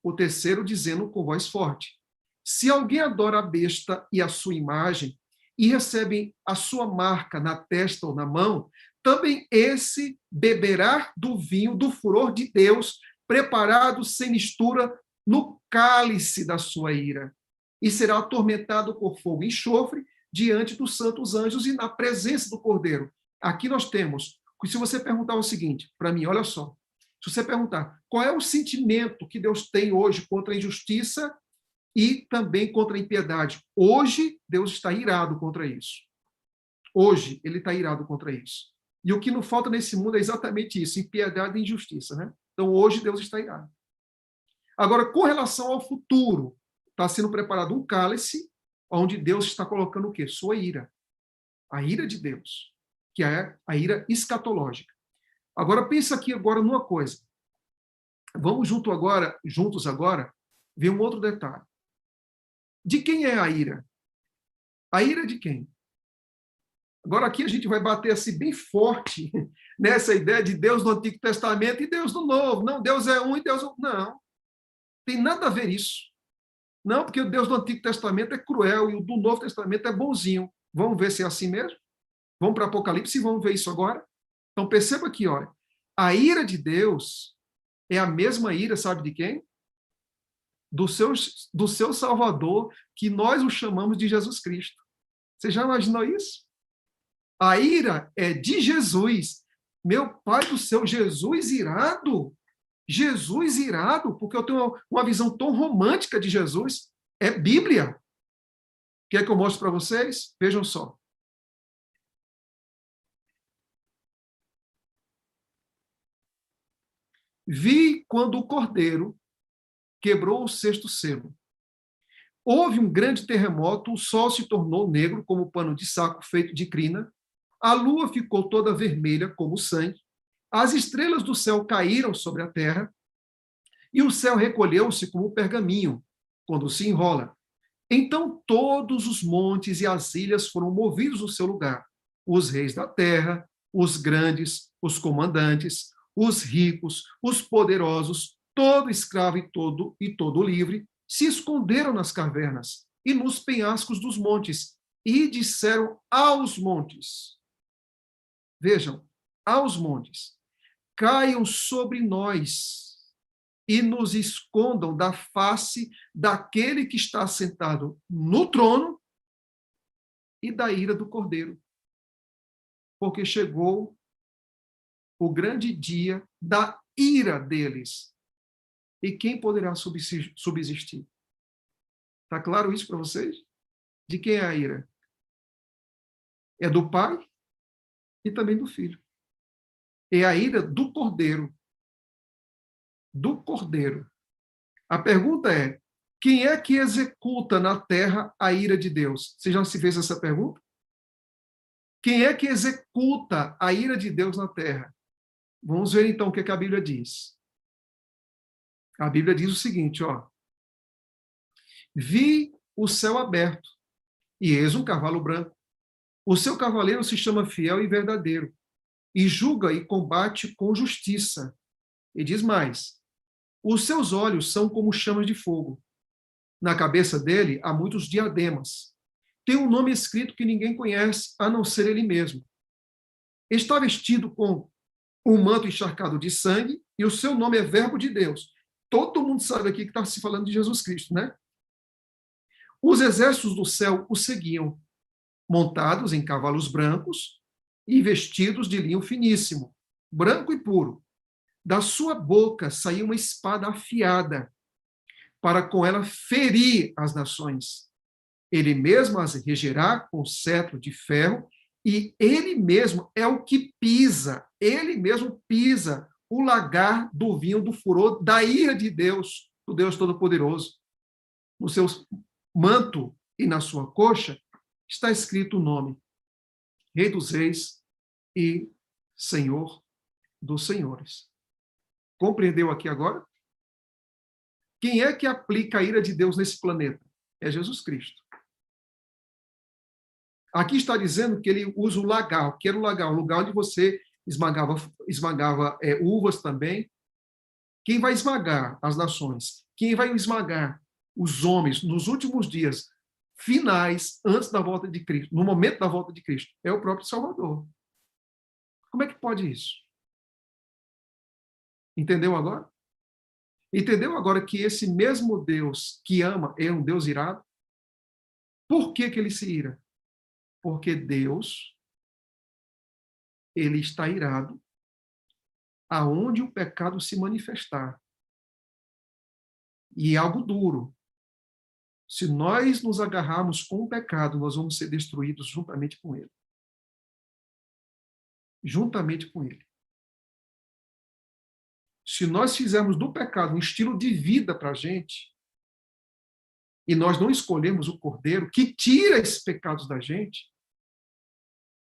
O terceiro dizendo com voz forte: se alguém adora a besta e a sua imagem, e recebe a sua marca na testa ou na mão, também esse beberá do vinho do furor de Deus, preparado sem mistura no cálice da sua ira, e será atormentado por fogo e enxofre diante dos santos anjos e na presença do Cordeiro. Aqui nós temos, se você perguntar o seguinte, para mim, olha só, se você perguntar qual é o sentimento que Deus tem hoje contra a injustiça e também contra a impiedade, hoje Deus está irado contra isso. Hoje ele está irado contra isso. E o que não falta nesse mundo é exatamente isso, impiedade e injustiça, né? Então hoje Deus está irado. Agora, com relação ao futuro, está sendo preparado um cálice onde Deus está colocando o quê? Sua ira. A ira de Deus, que é a ira escatológica. Agora, pensa aqui agora numa coisa. Vamos juntos agora, ver um outro detalhe. De quem é a ira? A ira de quem? Agora aqui a gente vai bater assim bem forte nessa ideia de Deus no Antigo Testamento e Deus no Novo. Não, Deus é um e Deus... Não, tem nada a ver isso. Não, porque o Deus do Antigo Testamento é cruel e o do Novo Testamento é bonzinho. Vamos ver se é assim mesmo? Vamos para Apocalipse e vamos ver isso agora? Então perceba aqui, olha. A ira de Deus é a mesma ira, sabe de quem? Do seu Salvador, que nós o chamamos de Jesus Cristo. Você já imaginou isso? A ira é de Jesus. Meu Pai do céu, Jesus irado. Jesus irado, porque eu tenho uma visão tão romântica de Jesus. É Bíblia. Quer que eu mostre para vocês? Vejam só. Vi quando o Cordeiro quebrou o sexto selo. Houve um grande terremoto, o sol se tornou negro como pano de saco feito de crina, a lua ficou toda vermelha como sangue, as estrelas do céu caíram sobre a terra, e o céu recolheu-se como pergaminho, quando se enrola. Então todos os montes e as ilhas foram movidos do seu lugar. Os reis da terra, os grandes, os comandantes, os ricos, os poderosos, todo escravo e todo livre, se esconderam nas cavernas e nos penhascos dos montes, e disseram aos montes, vejam, aos montes, caiam sobre nós e nos escondam da face daquele que está sentado no trono e da ira do Cordeiro. Porque chegou o grande dia da ira deles. E quem poderá subsistir? Está claro isso para vocês? De quem é a ira? É do Pai e também do Filho. É a ira do Cordeiro. Do Cordeiro. A pergunta é, quem é que executa na terra a ira de Deus? Você já se fez essa pergunta? Quem é que executa a ira de Deus na terra? Vamos ver então o que a Bíblia diz. A Bíblia diz o seguinte, ó. Vi o céu aberto, e eis um cavalo branco. O seu cavaleiro se chama Fiel e Verdadeiro, e julga e combate com justiça. E diz mais, os seus olhos são como chamas de fogo. Na cabeça dele há muitos diademas. Tem um nome escrito que ninguém conhece, a não ser ele mesmo. Está vestido com um manto encharcado de sangue, e o seu nome é Verbo de Deus. Todo mundo sabe aqui que está se falando de Jesus Cristo, né? Os exércitos do céu o seguiam, montados em cavalos brancos e vestidos de linho finíssimo, branco e puro. Da sua boca saía uma espada afiada, para com ela ferir as nações. Ele mesmo as regerá com cetro de ferro, e ele mesmo é o que pisa, ele mesmo pisa o lagar do vinho do furor da ira de Deus, do Deus Todo-Poderoso. No seu manto e na sua coxa está escrito o nome, Rei dos Reis e Senhor dos senhores. Compreendeu aqui agora? Quem é que aplica a ira de Deus nesse planeta? É Jesus Cristo. Aqui está dizendo que ele usa o lagar. O que era o lagar? O lugar onde você esmagava uvas também. Quem vai esmagar as nações? Quem vai esmagar os homens nos últimos dias finais, antes da volta de Cristo, no momento da volta de Cristo? É o próprio Salvador. Como é que pode isso? Entendeu agora? Entendeu agora que esse mesmo Deus que ama é um Deus irado? Por que ele se ira? Porque Deus, ele está irado aonde o pecado se manifestar. E é algo duro. Se nós nos agarrarmos com o pecado, nós vamos ser destruídos juntamente com ele. Juntamente com ele. Se nós fizermos do pecado um estilo de vida para a gente, e nós não escolhemos o Cordeiro que tira esses pecados da gente,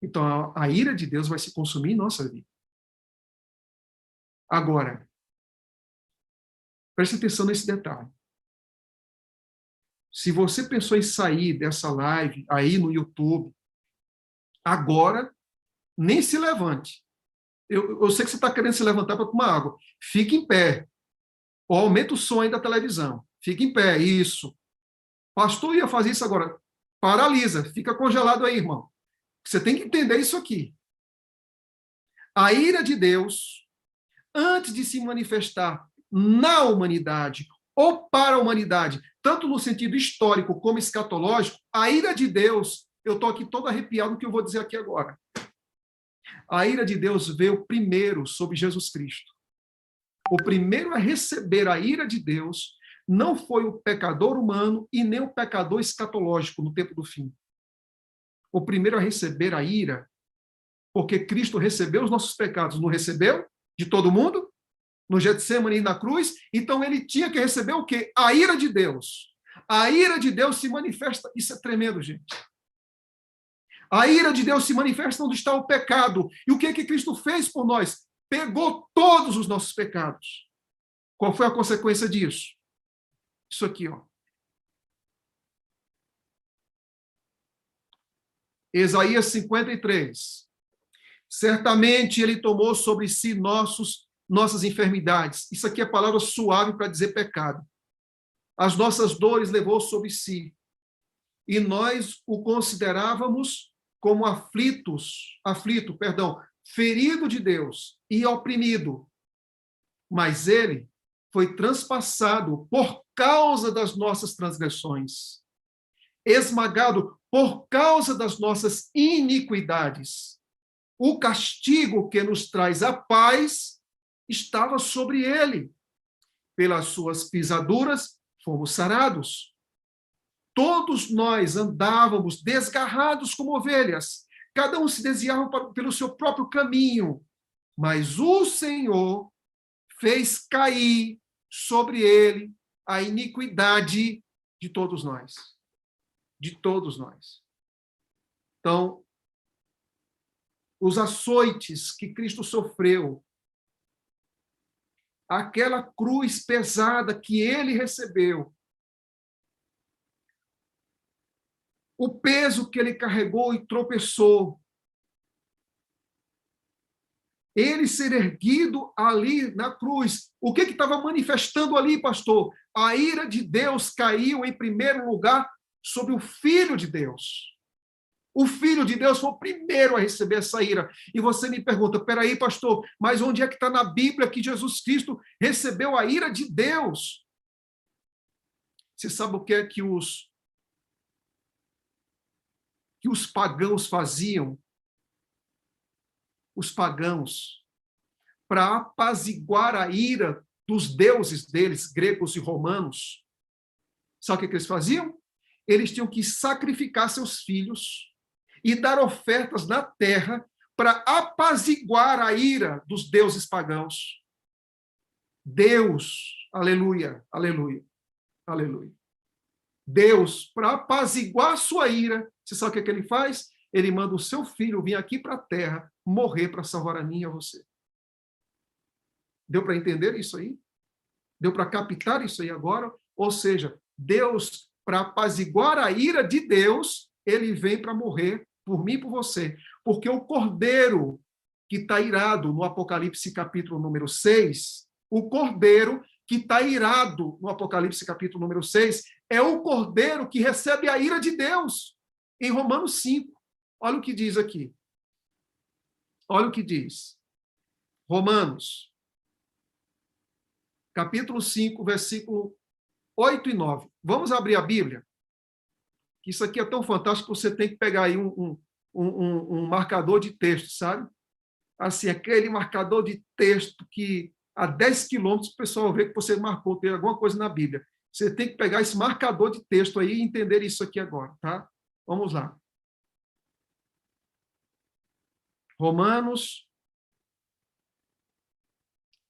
então a ira de Deus vai se consumir em nossa vida. Agora, preste atenção nesse detalhe. Se você pensou em sair dessa live aí no YouTube, agora, nem se levante. Eu sei que você está querendo se levantar para tomar água. Fique em pé. Ou aumenta o som aí da televisão. Fique em pé, isso. Pastor ia fazer isso agora. Paralisa, fica congelado aí, irmão. Você tem que entender isso aqui. A ira de Deus, antes de se manifestar na humanidade ou para a humanidade, tanto no sentido histórico como escatológico, a ira de Deus, eu estou aqui todo arrepiado no que eu vou dizer aqui agora. A ira de Deus veio primeiro sobre Jesus Cristo. O primeiro a receber a ira de Deus não foi o pecador humano e nem o pecador escatológico no tempo do fim. O primeiro a receber a ira, porque Cristo recebeu os nossos pecados, não recebeu? De todo mundo? No Getsemane e na cruz? Então ele tinha que receber o quê? A ira de Deus. A ira de Deus se manifesta, isso é tremendo, gente. A ira de Deus se manifesta onde está o pecado. E o que Cristo fez por nós? Pegou todos os nossos pecados. Qual foi a consequência disso? Isso aqui, ó. Isaías 53. Certamente ele tomou sobre si nossas enfermidades. Isso aqui é palavra suave para dizer pecado. As nossas dores levou sobre si. E nós o considerávamos como ferido de Deus e oprimido. Mas ele foi transpassado por causa das nossas transgressões, esmagado por causa das nossas iniquidades. O castigo que nos traz a paz estava sobre ele. Pelas suas pisaduras fomos sarados. Todos nós andávamos desgarrados como ovelhas, cada um se desviava pelo seu próprio caminho, mas o Senhor fez cair sobre ele a iniquidade de todos nós. De todos nós. Então, os açoites que Cristo sofreu, aquela cruz pesada que ele recebeu, o peso que ele carregou e tropeçou, ele ser erguido ali na cruz, o que estava manifestando ali, pastor? A ira de Deus caiu em primeiro lugar sobre o Filho de Deus. O Filho de Deus foi o primeiro a receber essa ira. E você me pergunta, peraí, pastor, mas onde é que está na Bíblia que Jesus Cristo recebeu a ira de Deus? Você sabe o que é que os pagãos faziam? Os pagãos, para apaziguar a ira dos deuses deles, gregos e romanos, sabe o que eles faziam? Eles tinham que sacrificar seus filhos e dar ofertas na terra para apaziguar a ira dos deuses pagãos. Deus, aleluia, aleluia, aleluia. Deus, para apaziguar a sua ira, você sabe o que ele faz? Ele manda o seu filho vir aqui para a terra, morrer para salvar a mim e a você. Deu para entender isso aí? Deu para captar isso aí agora? Ou seja, Deus, para apaziguar a ira de Deus, ele vem para morrer por mim e por você. Porque o cordeiro que está irado no Apocalipse capítulo número 6, o cordeiro que está irado no Apocalipse capítulo número 6, é o cordeiro que recebe a ira de Deus. Em Romanos 5. Olha o que diz aqui. Olha o que diz. Romanos, capítulo 5, versículo 8 e 9. Vamos abrir a Bíblia? Isso aqui é tão fantástico que você tem que pegar aí um marcador de texto, sabe? Assim, aquele marcador de texto que a 10 quilômetros o pessoal vê que você marcou, tem alguma coisa na Bíblia. Você tem que pegar esse marcador de texto aí e entender isso aqui agora, tá? Vamos lá. Romanos,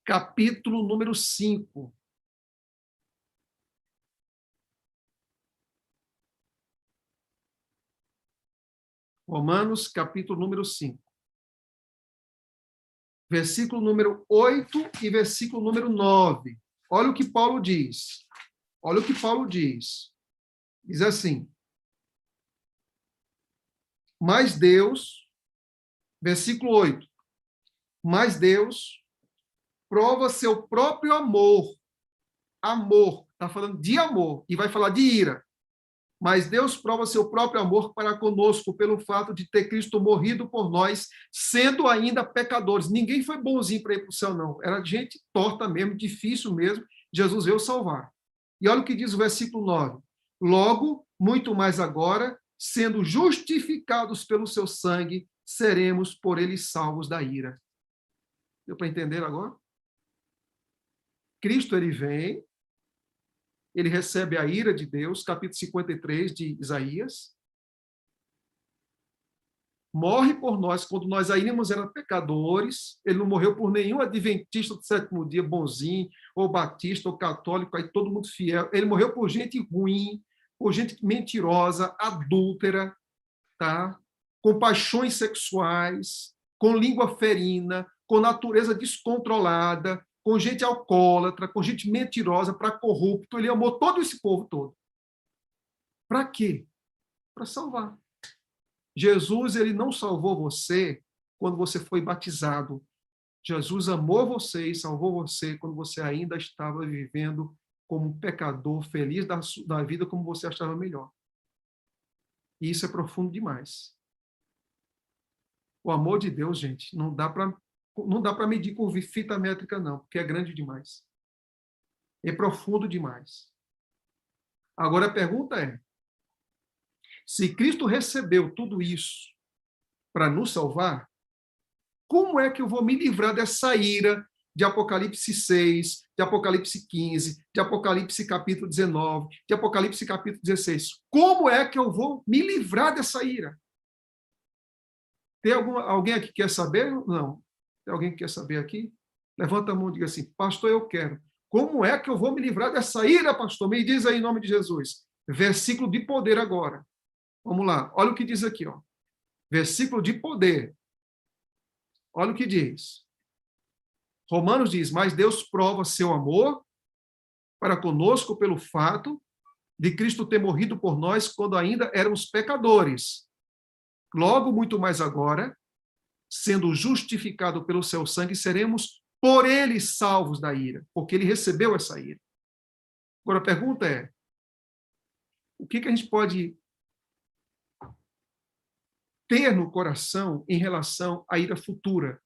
capítulo número 5. Romanos, capítulo número 5. Versículo número 8 e versículo número 9. Olha o que Paulo diz. Olha o que Paulo diz. Diz assim: mas Deus, versículo 8, mas Deus prova seu próprio amor. Amor, está falando de amor, e vai falar de ira. Mas Deus prova seu próprio amor para conosco pelo fato de ter Cristo morrido por nós, sendo ainda pecadores. Ninguém foi bonzinho para ir para o céu, não. Era gente torta mesmo, difícil mesmo. Jesus veio salvar. E olha o que diz o versículo 9. Logo, muito mais agora, sendo justificados pelo seu sangue, seremos por ele salvos da ira. Deu para entender agora? Cristo, ele vem, ele recebe a ira de Deus, capítulo 53 de Isaías, morre por nós quando nós ainda éramos pecadores. Ele não morreu por nenhum adventista do sétimo dia bonzinho, ou batista, ou católico, aí todo mundo fiel. Ele morreu por gente ruim, por gente mentirosa, adúltera, tá? Com paixões sexuais, com língua ferina, com natureza descontrolada, com gente alcoólatra, com gente mentirosa, para corrupto. Ele amou todo esse povo todo. Para quê? Para salvar. Jesus, ele não salvou você quando você foi batizado. Jesus amou você e salvou você quando você ainda estava vivendo como um pecador, feliz da vida como você achava melhor. E isso é profundo demais. O amor de Deus, gente, não dá para medir com fita métrica, não, porque é grande demais. É profundo demais. Agora a pergunta é, se Cristo recebeu tudo isso para nos salvar, como é que eu vou me livrar dessa ira de Apocalipse 6, de Apocalipse 15, de Apocalipse capítulo 19, de Apocalipse capítulo 16? Como é que eu vou me livrar dessa ira? Tem alguém aqui que quer saber? Não. Tem alguém que quer saber aqui? Levanta a mão e diga assim, pastor, eu quero. Como é que eu vou me livrar dessa ira, pastor? Me diz aí em nome de Jesus. Versículo de poder agora. Vamos lá. Olha o que diz aqui, ó. Versículo de poder. Olha o que diz. Romanos diz, mas Deus prova seu amor para conosco pelo fato de Cristo ter morrido por nós quando ainda éramos pecadores. Logo, muito mais agora, sendo justificado pelo seu sangue, seremos por ele salvos da ira, porque ele recebeu essa ira. Agora, a pergunta é, o que a gente pode ter no coração em relação à ira futura,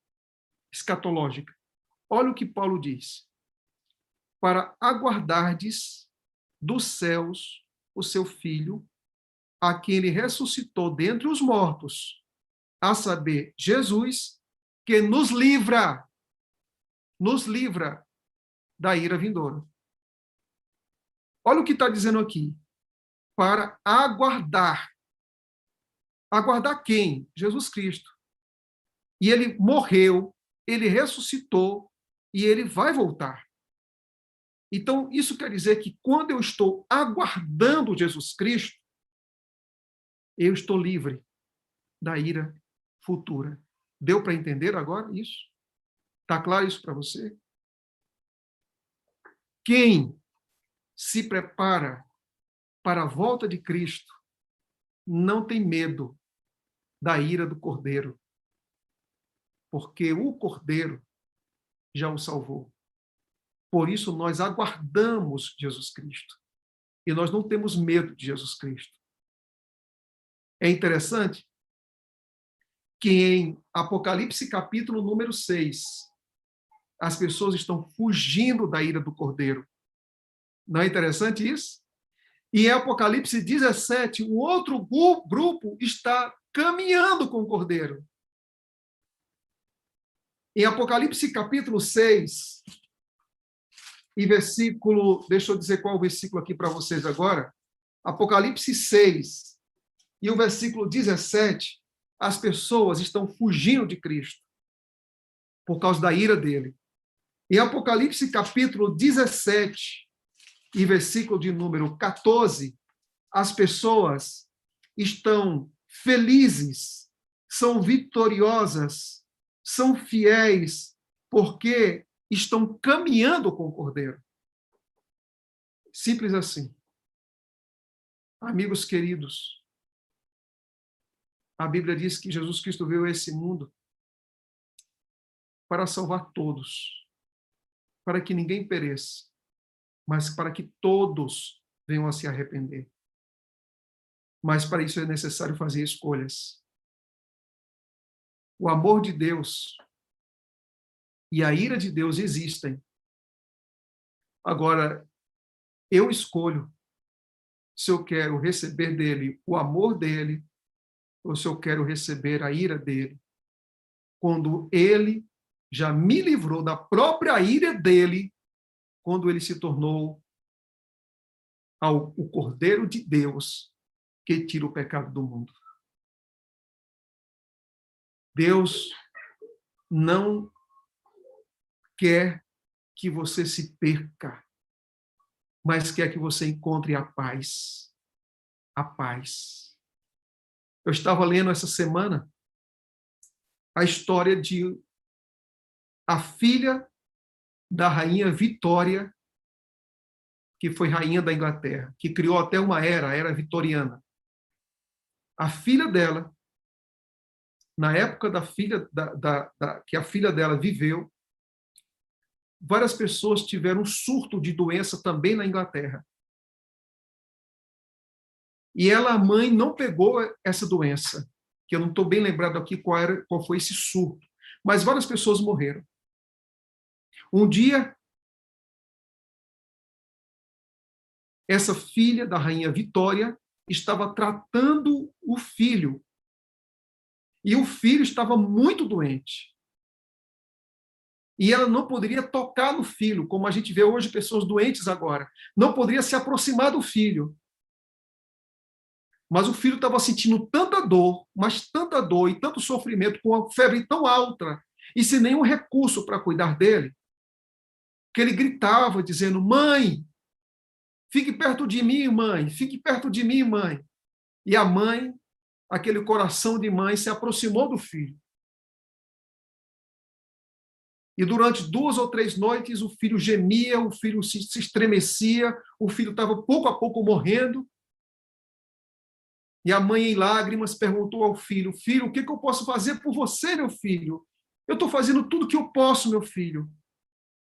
escatológica? Olha o que Paulo diz. Para aguardardes dos céus o seu Filho, a quem ele ressuscitou dentre os mortos, a saber, Jesus, que nos livra da ira vindoura. Olha o que está dizendo aqui. Para aguardar. Aguardar quem? Jesus Cristo. E ele morreu, ele ressuscitou e ele vai voltar. Então, isso quer dizer que quando eu estou aguardando Jesus Cristo, eu estou livre da ira futura. Deu para entender agora isso? Está claro isso para você? Quem se prepara para a volta de Cristo não tem medo da ira do Cordeiro, porque o Cordeiro já o salvou. Por isso nós aguardamos Jesus Cristo. E nós não temos medo de Jesus Cristo. É interessante que em Apocalipse capítulo número 6, as pessoas estão fugindo da ira do Cordeiro. Não é interessante isso? E em Apocalipse 17, o outro grupo está caminhando com o Cordeiro. Em Apocalipse capítulo 6, e versículo, deixa eu dizer qual é o versículo aqui para vocês agora, Apocalipse 6, e o versículo 17, as pessoas estão fugindo de Cristo por causa da ira dele. Em Apocalipse capítulo 17, e versículo de número 14, as pessoas estão felizes, são vitoriosas, são fiéis, porque estão caminhando com o Cordeiro. Simples assim. Amigos queridos, a Bíblia diz que Jesus Cristo veio a esse mundo para salvar todos, para que ninguém pereça, mas para que todos venham a se arrepender. Mas para isso é necessário fazer escolhas. O amor de Deus e a ira de Deus existem. Agora, eu escolho se eu quero receber dele o amor dele ou se eu quero receber a ira dele. Quando ele já me livrou da própria ira dele, quando ele se tornou o Cordeiro de Deus que tira o pecado do mundo. Deus não quer que você se perca, mas quer que você encontre a paz. A paz. Eu estava lendo essa semana a história de a filha da rainha Vitória, que foi rainha da Inglaterra, que criou até uma a era vitoriana. A filha dela, na época que a filha dela viveu, várias pessoas tiveram um surto de doença também na Inglaterra. E ela, a mãe, não pegou essa doença, que eu não estou bem lembrado aqui qual foi esse surto, mas várias pessoas morreram. Um dia, essa filha da rainha Vitória estava tratando o filho. E o filho estava muito doente. E ela não poderia tocar no filho, como a gente vê hoje pessoas doentes agora. Não poderia se aproximar do filho. Mas o filho estava sentindo tanta dor, mas tanta dor e tanto sofrimento, com uma febre tão alta, e sem nenhum recurso para cuidar dele, que ele gritava, dizendo: mãe, fique perto de mim, mãe, fique perto de mim, mãe. E a mãe, aquele coração de mãe, se aproximou do filho. E durante 2 ou 3 noites, o filho gemia, o filho se estremecia, o filho estava pouco a pouco morrendo. E a mãe, em lágrimas, perguntou ao filho: filho, o que eu posso fazer por você, meu filho? Eu estou fazendo tudo o que eu posso, meu filho.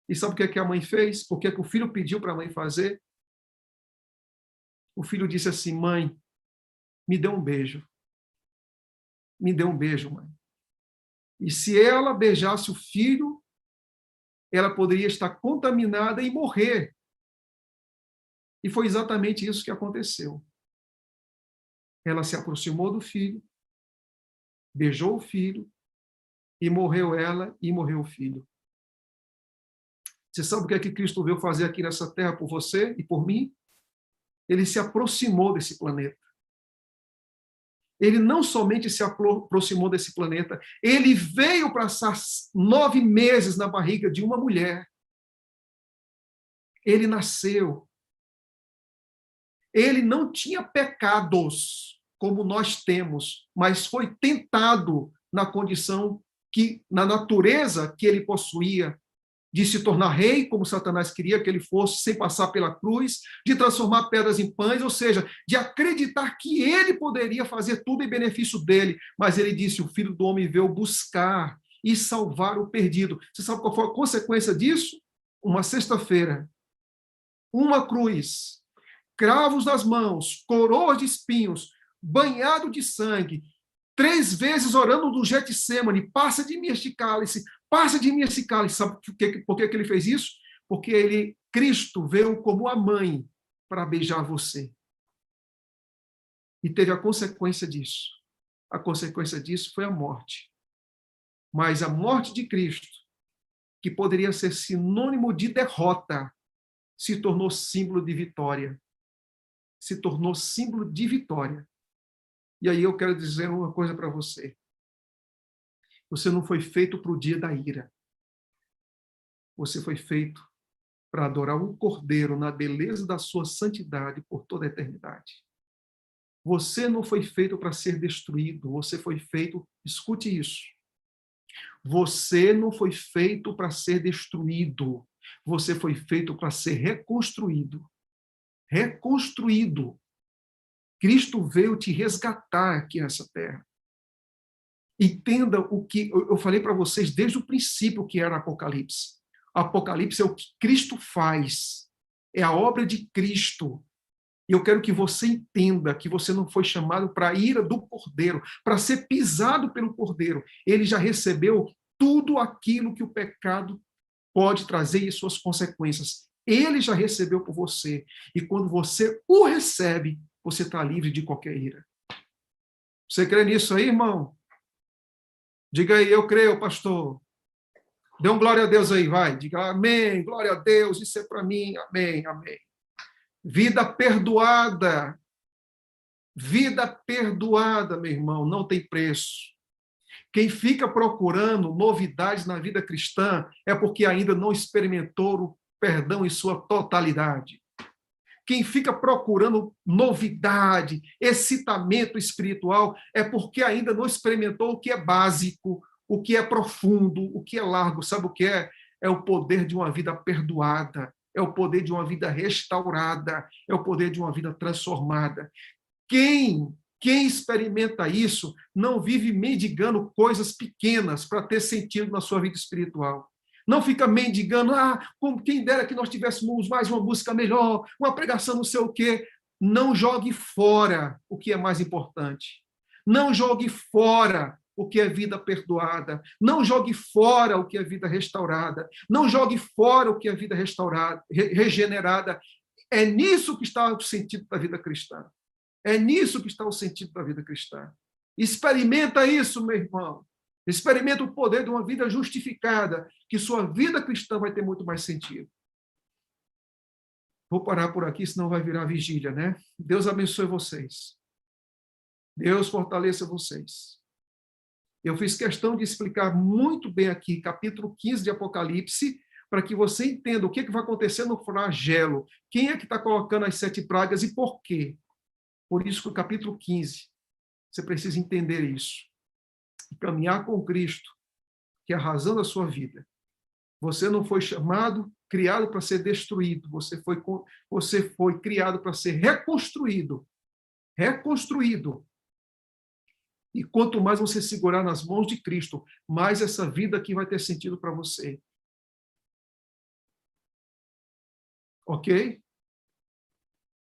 E sabe o que a mãe fez? O que o filho pediu para a mãe fazer? O filho disse assim: mãe, me dê um beijo. Me dê um beijo, mãe. E se ela beijasse o filho, ela poderia estar contaminada e morrer. E foi exatamente isso que aconteceu. Ela se aproximou do filho, beijou o filho, e morreu ela e morreu o filho. Você sabe o que é que Cristo veio fazer aqui nessa terra por você e por mim? Ele se aproximou desse planeta. Ele não somente se aproximou desse planeta, ele veio para passar 9 meses na barriga de uma mulher. Ele nasceu. Ele não tinha pecados como nós temos, mas foi tentado na condição na natureza que ele possuía, de se tornar rei, como Satanás queria que ele fosse, sem passar pela cruz, de transformar pedras em pães, ou seja, de acreditar que ele poderia fazer tudo em benefício dele. Mas ele disse: o Filho do Homem veio buscar e salvar o perdido. Você sabe qual foi a consequência disso? Uma sexta-feira, uma cruz, cravos nas mãos, coroas de espinhos, banhado de sangue, 3 vezes orando no Getsemane: passa de mim este cálice, passa de mim esse cálice. Sabe por que ele fez isso? Porque Cristo veio como a mãe para beijar você. E teve a consequência disso. A consequência disso foi a morte. Mas a morte de Cristo, que poderia ser sinônimo de derrota, se tornou símbolo de vitória. Se tornou símbolo de vitória. E aí eu quero dizer uma coisa para você. Você não foi feito para o dia da ira. Você foi feito para adorar um Cordeiro na beleza da sua santidade por toda a eternidade. Você não foi feito para ser destruído. Você foi feito, escute isso. Você não foi feito para ser destruído. Você foi feito para ser reconstruído. Reconstruído. Cristo veio te resgatar aqui nessa terra. Entenda o que eu falei para vocês desde o princípio, que era Apocalipse. Apocalipse é o que Cristo faz. É a obra de Cristo. E eu quero que você entenda que você não foi chamado para a ira do Cordeiro, para ser pisado pelo Cordeiro. Ele já recebeu tudo aquilo que o pecado pode trazer e suas consequências. Ele já recebeu por você. E quando você o recebe, você está livre de qualquer ira. Você crê nisso aí, irmão? Diga aí: eu creio, pastor. Dê um glória a Deus aí, vai. Diga amém, glória a Deus, isso é para mim, amém, amém. Vida perdoada. Vida perdoada, meu irmão, não tem preço. Quem fica procurando novidades na vida cristã é porque ainda não experimentou o perdão em sua totalidade. Quem fica procurando novidade, excitamento espiritual, é porque ainda não experimentou o que é básico, o que é profundo, o que é largo. Sabe o que é? É o poder de uma vida perdoada, é o poder de uma vida restaurada, é o poder de uma vida transformada. Quem experimenta isso não vive mendigando coisas pequenas para ter sentido na sua vida espiritual. Não fica mendigando: como quem dera que nós tivéssemos mais uma música melhor, uma pregação não sei o quê. Não jogue fora o que é mais importante. Não jogue fora o que é vida perdoada. Não jogue fora o que é vida restaurada. Não jogue fora o que é vida restaurada, regenerada. É nisso que está o sentido da vida cristã. É nisso que está o sentido da vida cristã. Experimenta isso, meu irmão. Experimenta o poder de uma vida justificada, que sua vida cristã vai ter muito mais sentido. Vou parar por aqui, senão vai virar vigília, né? Deus abençoe vocês. Deus fortaleça vocês. Eu fiz questão de explicar muito bem aqui, capítulo 15 de Apocalipse, para que você entenda o que vai acontecer no flagelo. Quem é que está colocando as 7 pragas e por quê? Por isso que o capítulo 15, você precisa entender isso. Caminhar com Cristo, que é a razão da sua vida. Você não foi chamado, criado para ser destruído. Você foi criado para ser reconstruído. Reconstruído. E quanto mais você segurar nas mãos de Cristo, mais essa vida aqui vai ter sentido para você. Ok?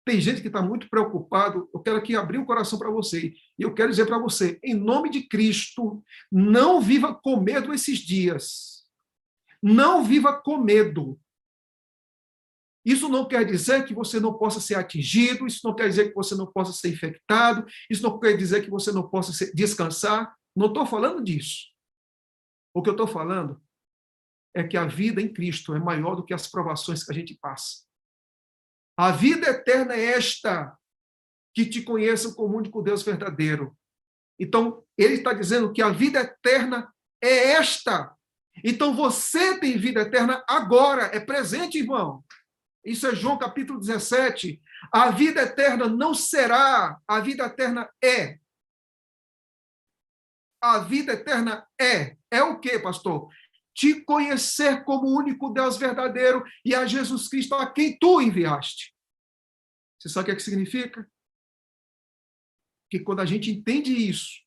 Tem gente que está muito preocupado. Eu quero aqui abrir o coração para você. E eu quero dizer para você, em nome de Cristo, não viva com medo esses dias. Não viva com medo. Isso não quer dizer que você não possa ser atingido, isso não quer dizer que você não possa ser infectado, isso não quer dizer que você não possa descansar. Não estou falando disso. O que eu estou falando é que a vida em Cristo é maior do que as provações que a gente passa. A vida eterna é esta, que te conheçam como único Deus verdadeiro. Então, ele está dizendo que a vida eterna é esta. Então, você tem vida eterna agora, é presente, irmão. Isso é João capítulo 17. A vida eterna não será, a vida eterna é. A vida eterna é. É o quê, pastor? te conhecer como o único Deus verdadeiro e a Jesus Cristo a quem tu enviaste. Você sabe o que significa? Que quando a gente entende isso,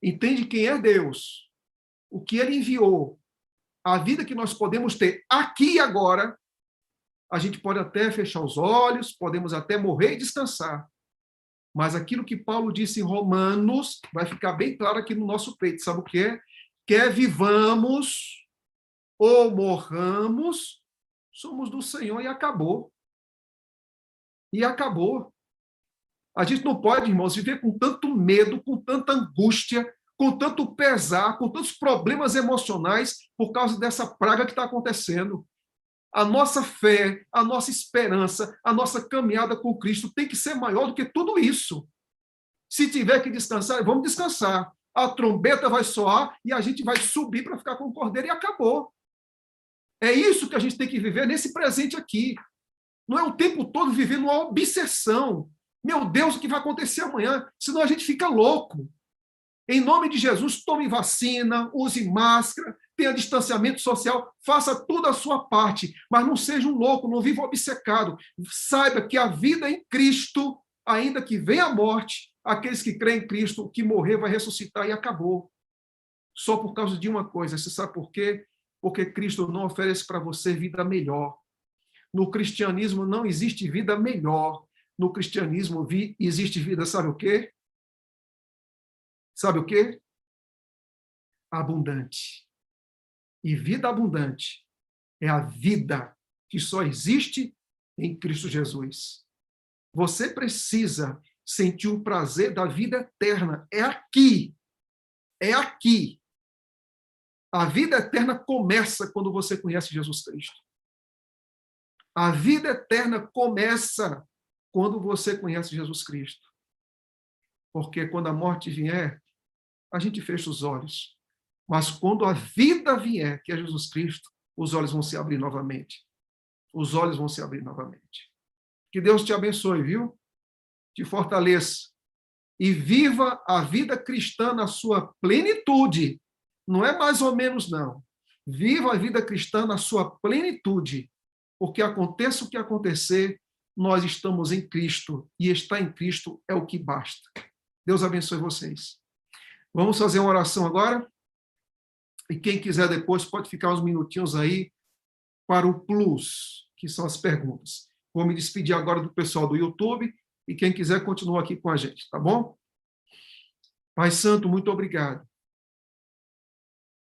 entende quem é Deus, o que Ele enviou, a vida que nós podemos ter aqui e agora, a gente pode até fechar os olhos, podemos até morrer e descansar. Mas aquilo que Paulo disse em Romanos vai ficar bem claro aqui no nosso peito. Sabe o que é? Quer vivamos ou morramos, somos do Senhor e acabou. E acabou. A gente não pode, irmãos, viver com tanto medo, com tanta angústia, com tanto pesar, com tantos problemas emocionais por causa dessa praga que está acontecendo. A nossa fé, a nossa esperança, a nossa caminhada com Cristo tem que ser maior do que tudo isso. Se tiver que descansar, vamos descansar. A trombeta vai soar e a gente vai subir para ficar com o Cordeiro e acabou. É isso que a gente tem que viver nesse presente aqui. Não é o tempo todo vivendo uma obsessão. Meu Deus, o que vai acontecer amanhã? Senão a gente fica louco. Em nome de Jesus, tome vacina, use máscara, tenha distanciamento social, faça toda a sua parte, mas não seja um louco, não viva obcecado. Saiba que a vida em Cristo, ainda que venha a morte, aqueles que creem em Cristo, o que morrer vai ressuscitar e acabou. Só por causa de uma coisa, você sabe por quê? Porque Cristo não oferece para você vida melhor. No cristianismo não existe vida melhor. No cristianismo existe vida, sabe o quê? Sabe o quê? Abundante. E vida abundante é a vida que só existe em Cristo Jesus. Você precisa sentir o prazer da vida eterna. É aqui. É aqui. A vida eterna começa quando você conhece Jesus Cristo. A vida eterna começa quando você conhece Jesus Cristo. Porque quando a morte vier, a gente fecha os olhos. Mas quando a vida vier, que é Jesus Cristo, os olhos vão se abrir novamente. Os olhos vão se abrir novamente. Que Deus te abençoe, viu? Te fortaleça. E viva a vida cristã na sua plenitude. Não é mais ou menos, não. Viva a vida cristã na sua plenitude. Porque aconteça o que acontecer, nós estamos em Cristo. E estar em Cristo é o que basta. Deus abençoe vocês. Vamos fazer uma oração agora? E quem quiser depois pode ficar uns minutinhos aí para o plus, que são as perguntas. Vou me despedir agora do pessoal do YouTube e quem quiser continua aqui com a gente, tá bom? Pai Santo, muito obrigado.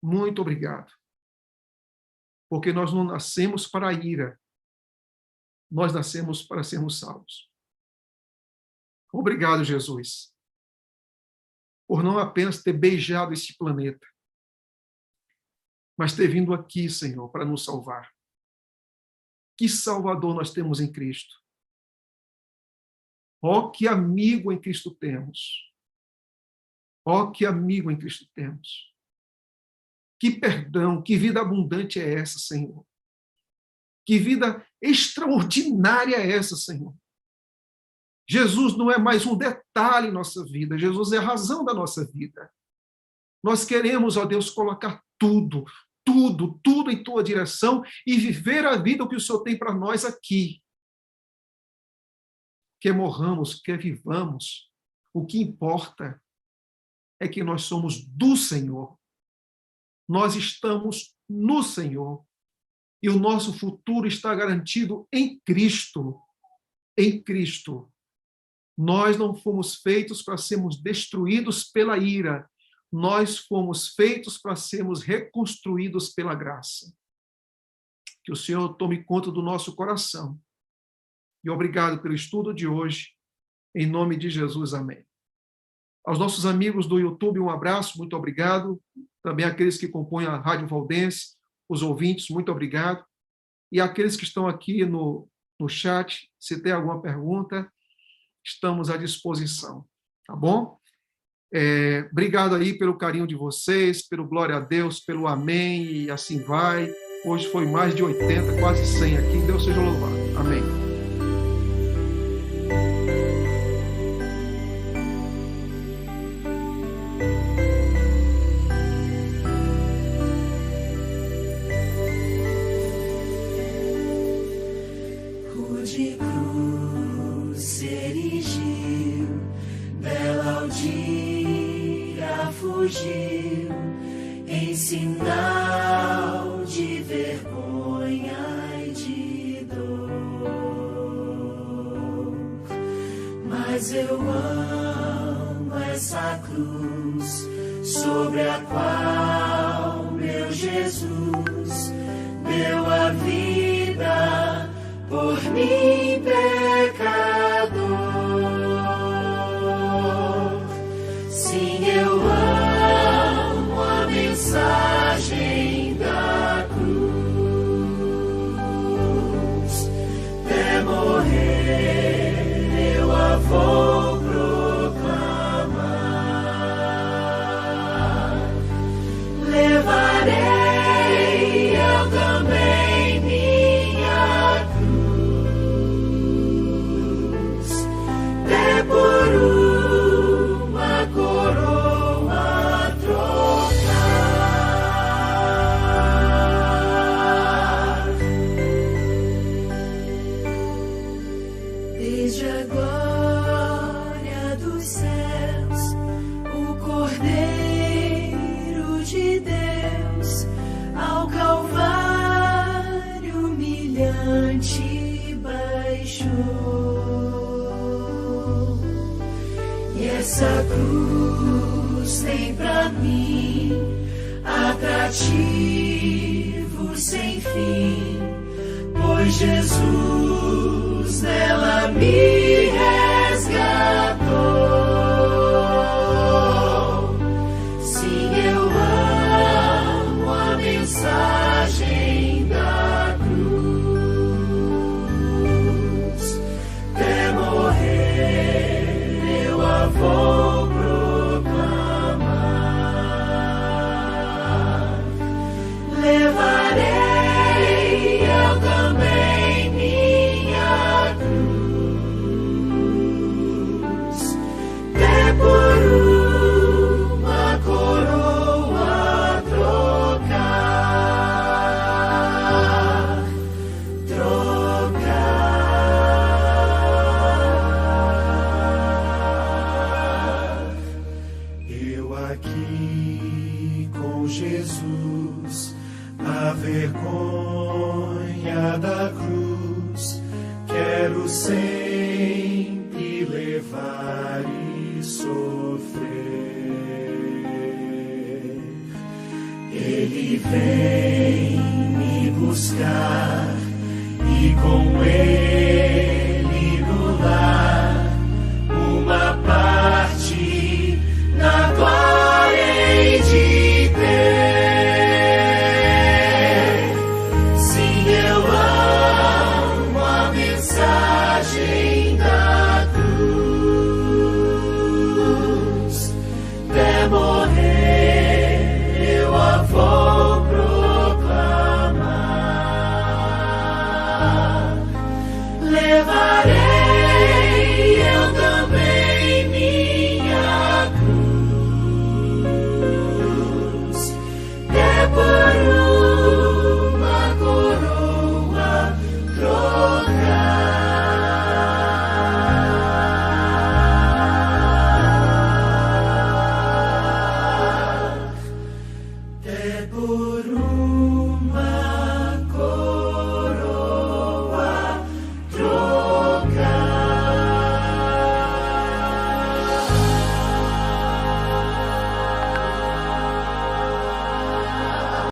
Muito obrigado. Porque nós não nascemos para a ira. Nós nascemos para sermos salvos. Obrigado, Jesus, por não apenas ter beijado este planeta, mas ter vindo aqui, Senhor, para nos salvar. Que Salvador nós temos em Cristo. Oh, que amigo em Cristo temos. Oh, que amigo em Cristo temos. Que perdão, que vida abundante é essa, Senhor. Que vida extraordinária é essa, Senhor. Jesus não é mais um detalhe em nossa vida, Jesus é a razão da nossa vida. Nós queremos, ó Deus, colocar tudo em tua direção e viver a vida que o Senhor tem para nós aqui. Quer morramos, quer vivamos, o que importa é que nós somos do Senhor. Nós estamos no Senhor. E o nosso futuro está garantido em Cristo. Em Cristo. Nós não fomos feitos para sermos destruídos pela ira. Nós fomos feitos para sermos reconstruídos pela graça. Que o Senhor tome conta do nosso coração. E obrigado pelo estudo de hoje. Em nome de Jesus, amém. Aos nossos amigos do YouTube, um abraço, muito obrigado. Também aqueles que compõem a Rádio Valdense, os ouvintes, muito obrigado. E aqueles que estão aqui no chat, se tem alguma pergunta, estamos à disposição, tá bom? Obrigado aí pelo carinho de vocês, pelo glória a Deus, pelo amém, e assim vai. Hoje foi mais de 80, quase 100 aqui. Deus seja louvado. Amém. grande cruz se erigiu, dela ao dia fugiu, em sinal de vergonha e de dor. Mas eu amo essa cruz, sobre a qual meu Jesus deu a vida por mim, pecador. Sim, eu amo a mensagem da cruz. Até morrer eu a vou proclamar. Levarei eu também minha cruz, até por uma coroa trocar. Desde a glória dos céus, o Cordeiro de Deus ao Calvário humilhante baixou. E essa cruz tem pra mim atrativo sem fim, pois Jesus nela me resgatou. Sim, eu amo a mensagem da cruz. Até morrer eu a vou proclamar. Levarei eu também minha cruz, até por uma coroa trocar. Eu aqui com Jesus, a vergonha da cruz, quero sempre levar e sofrer. Ele vem me buscar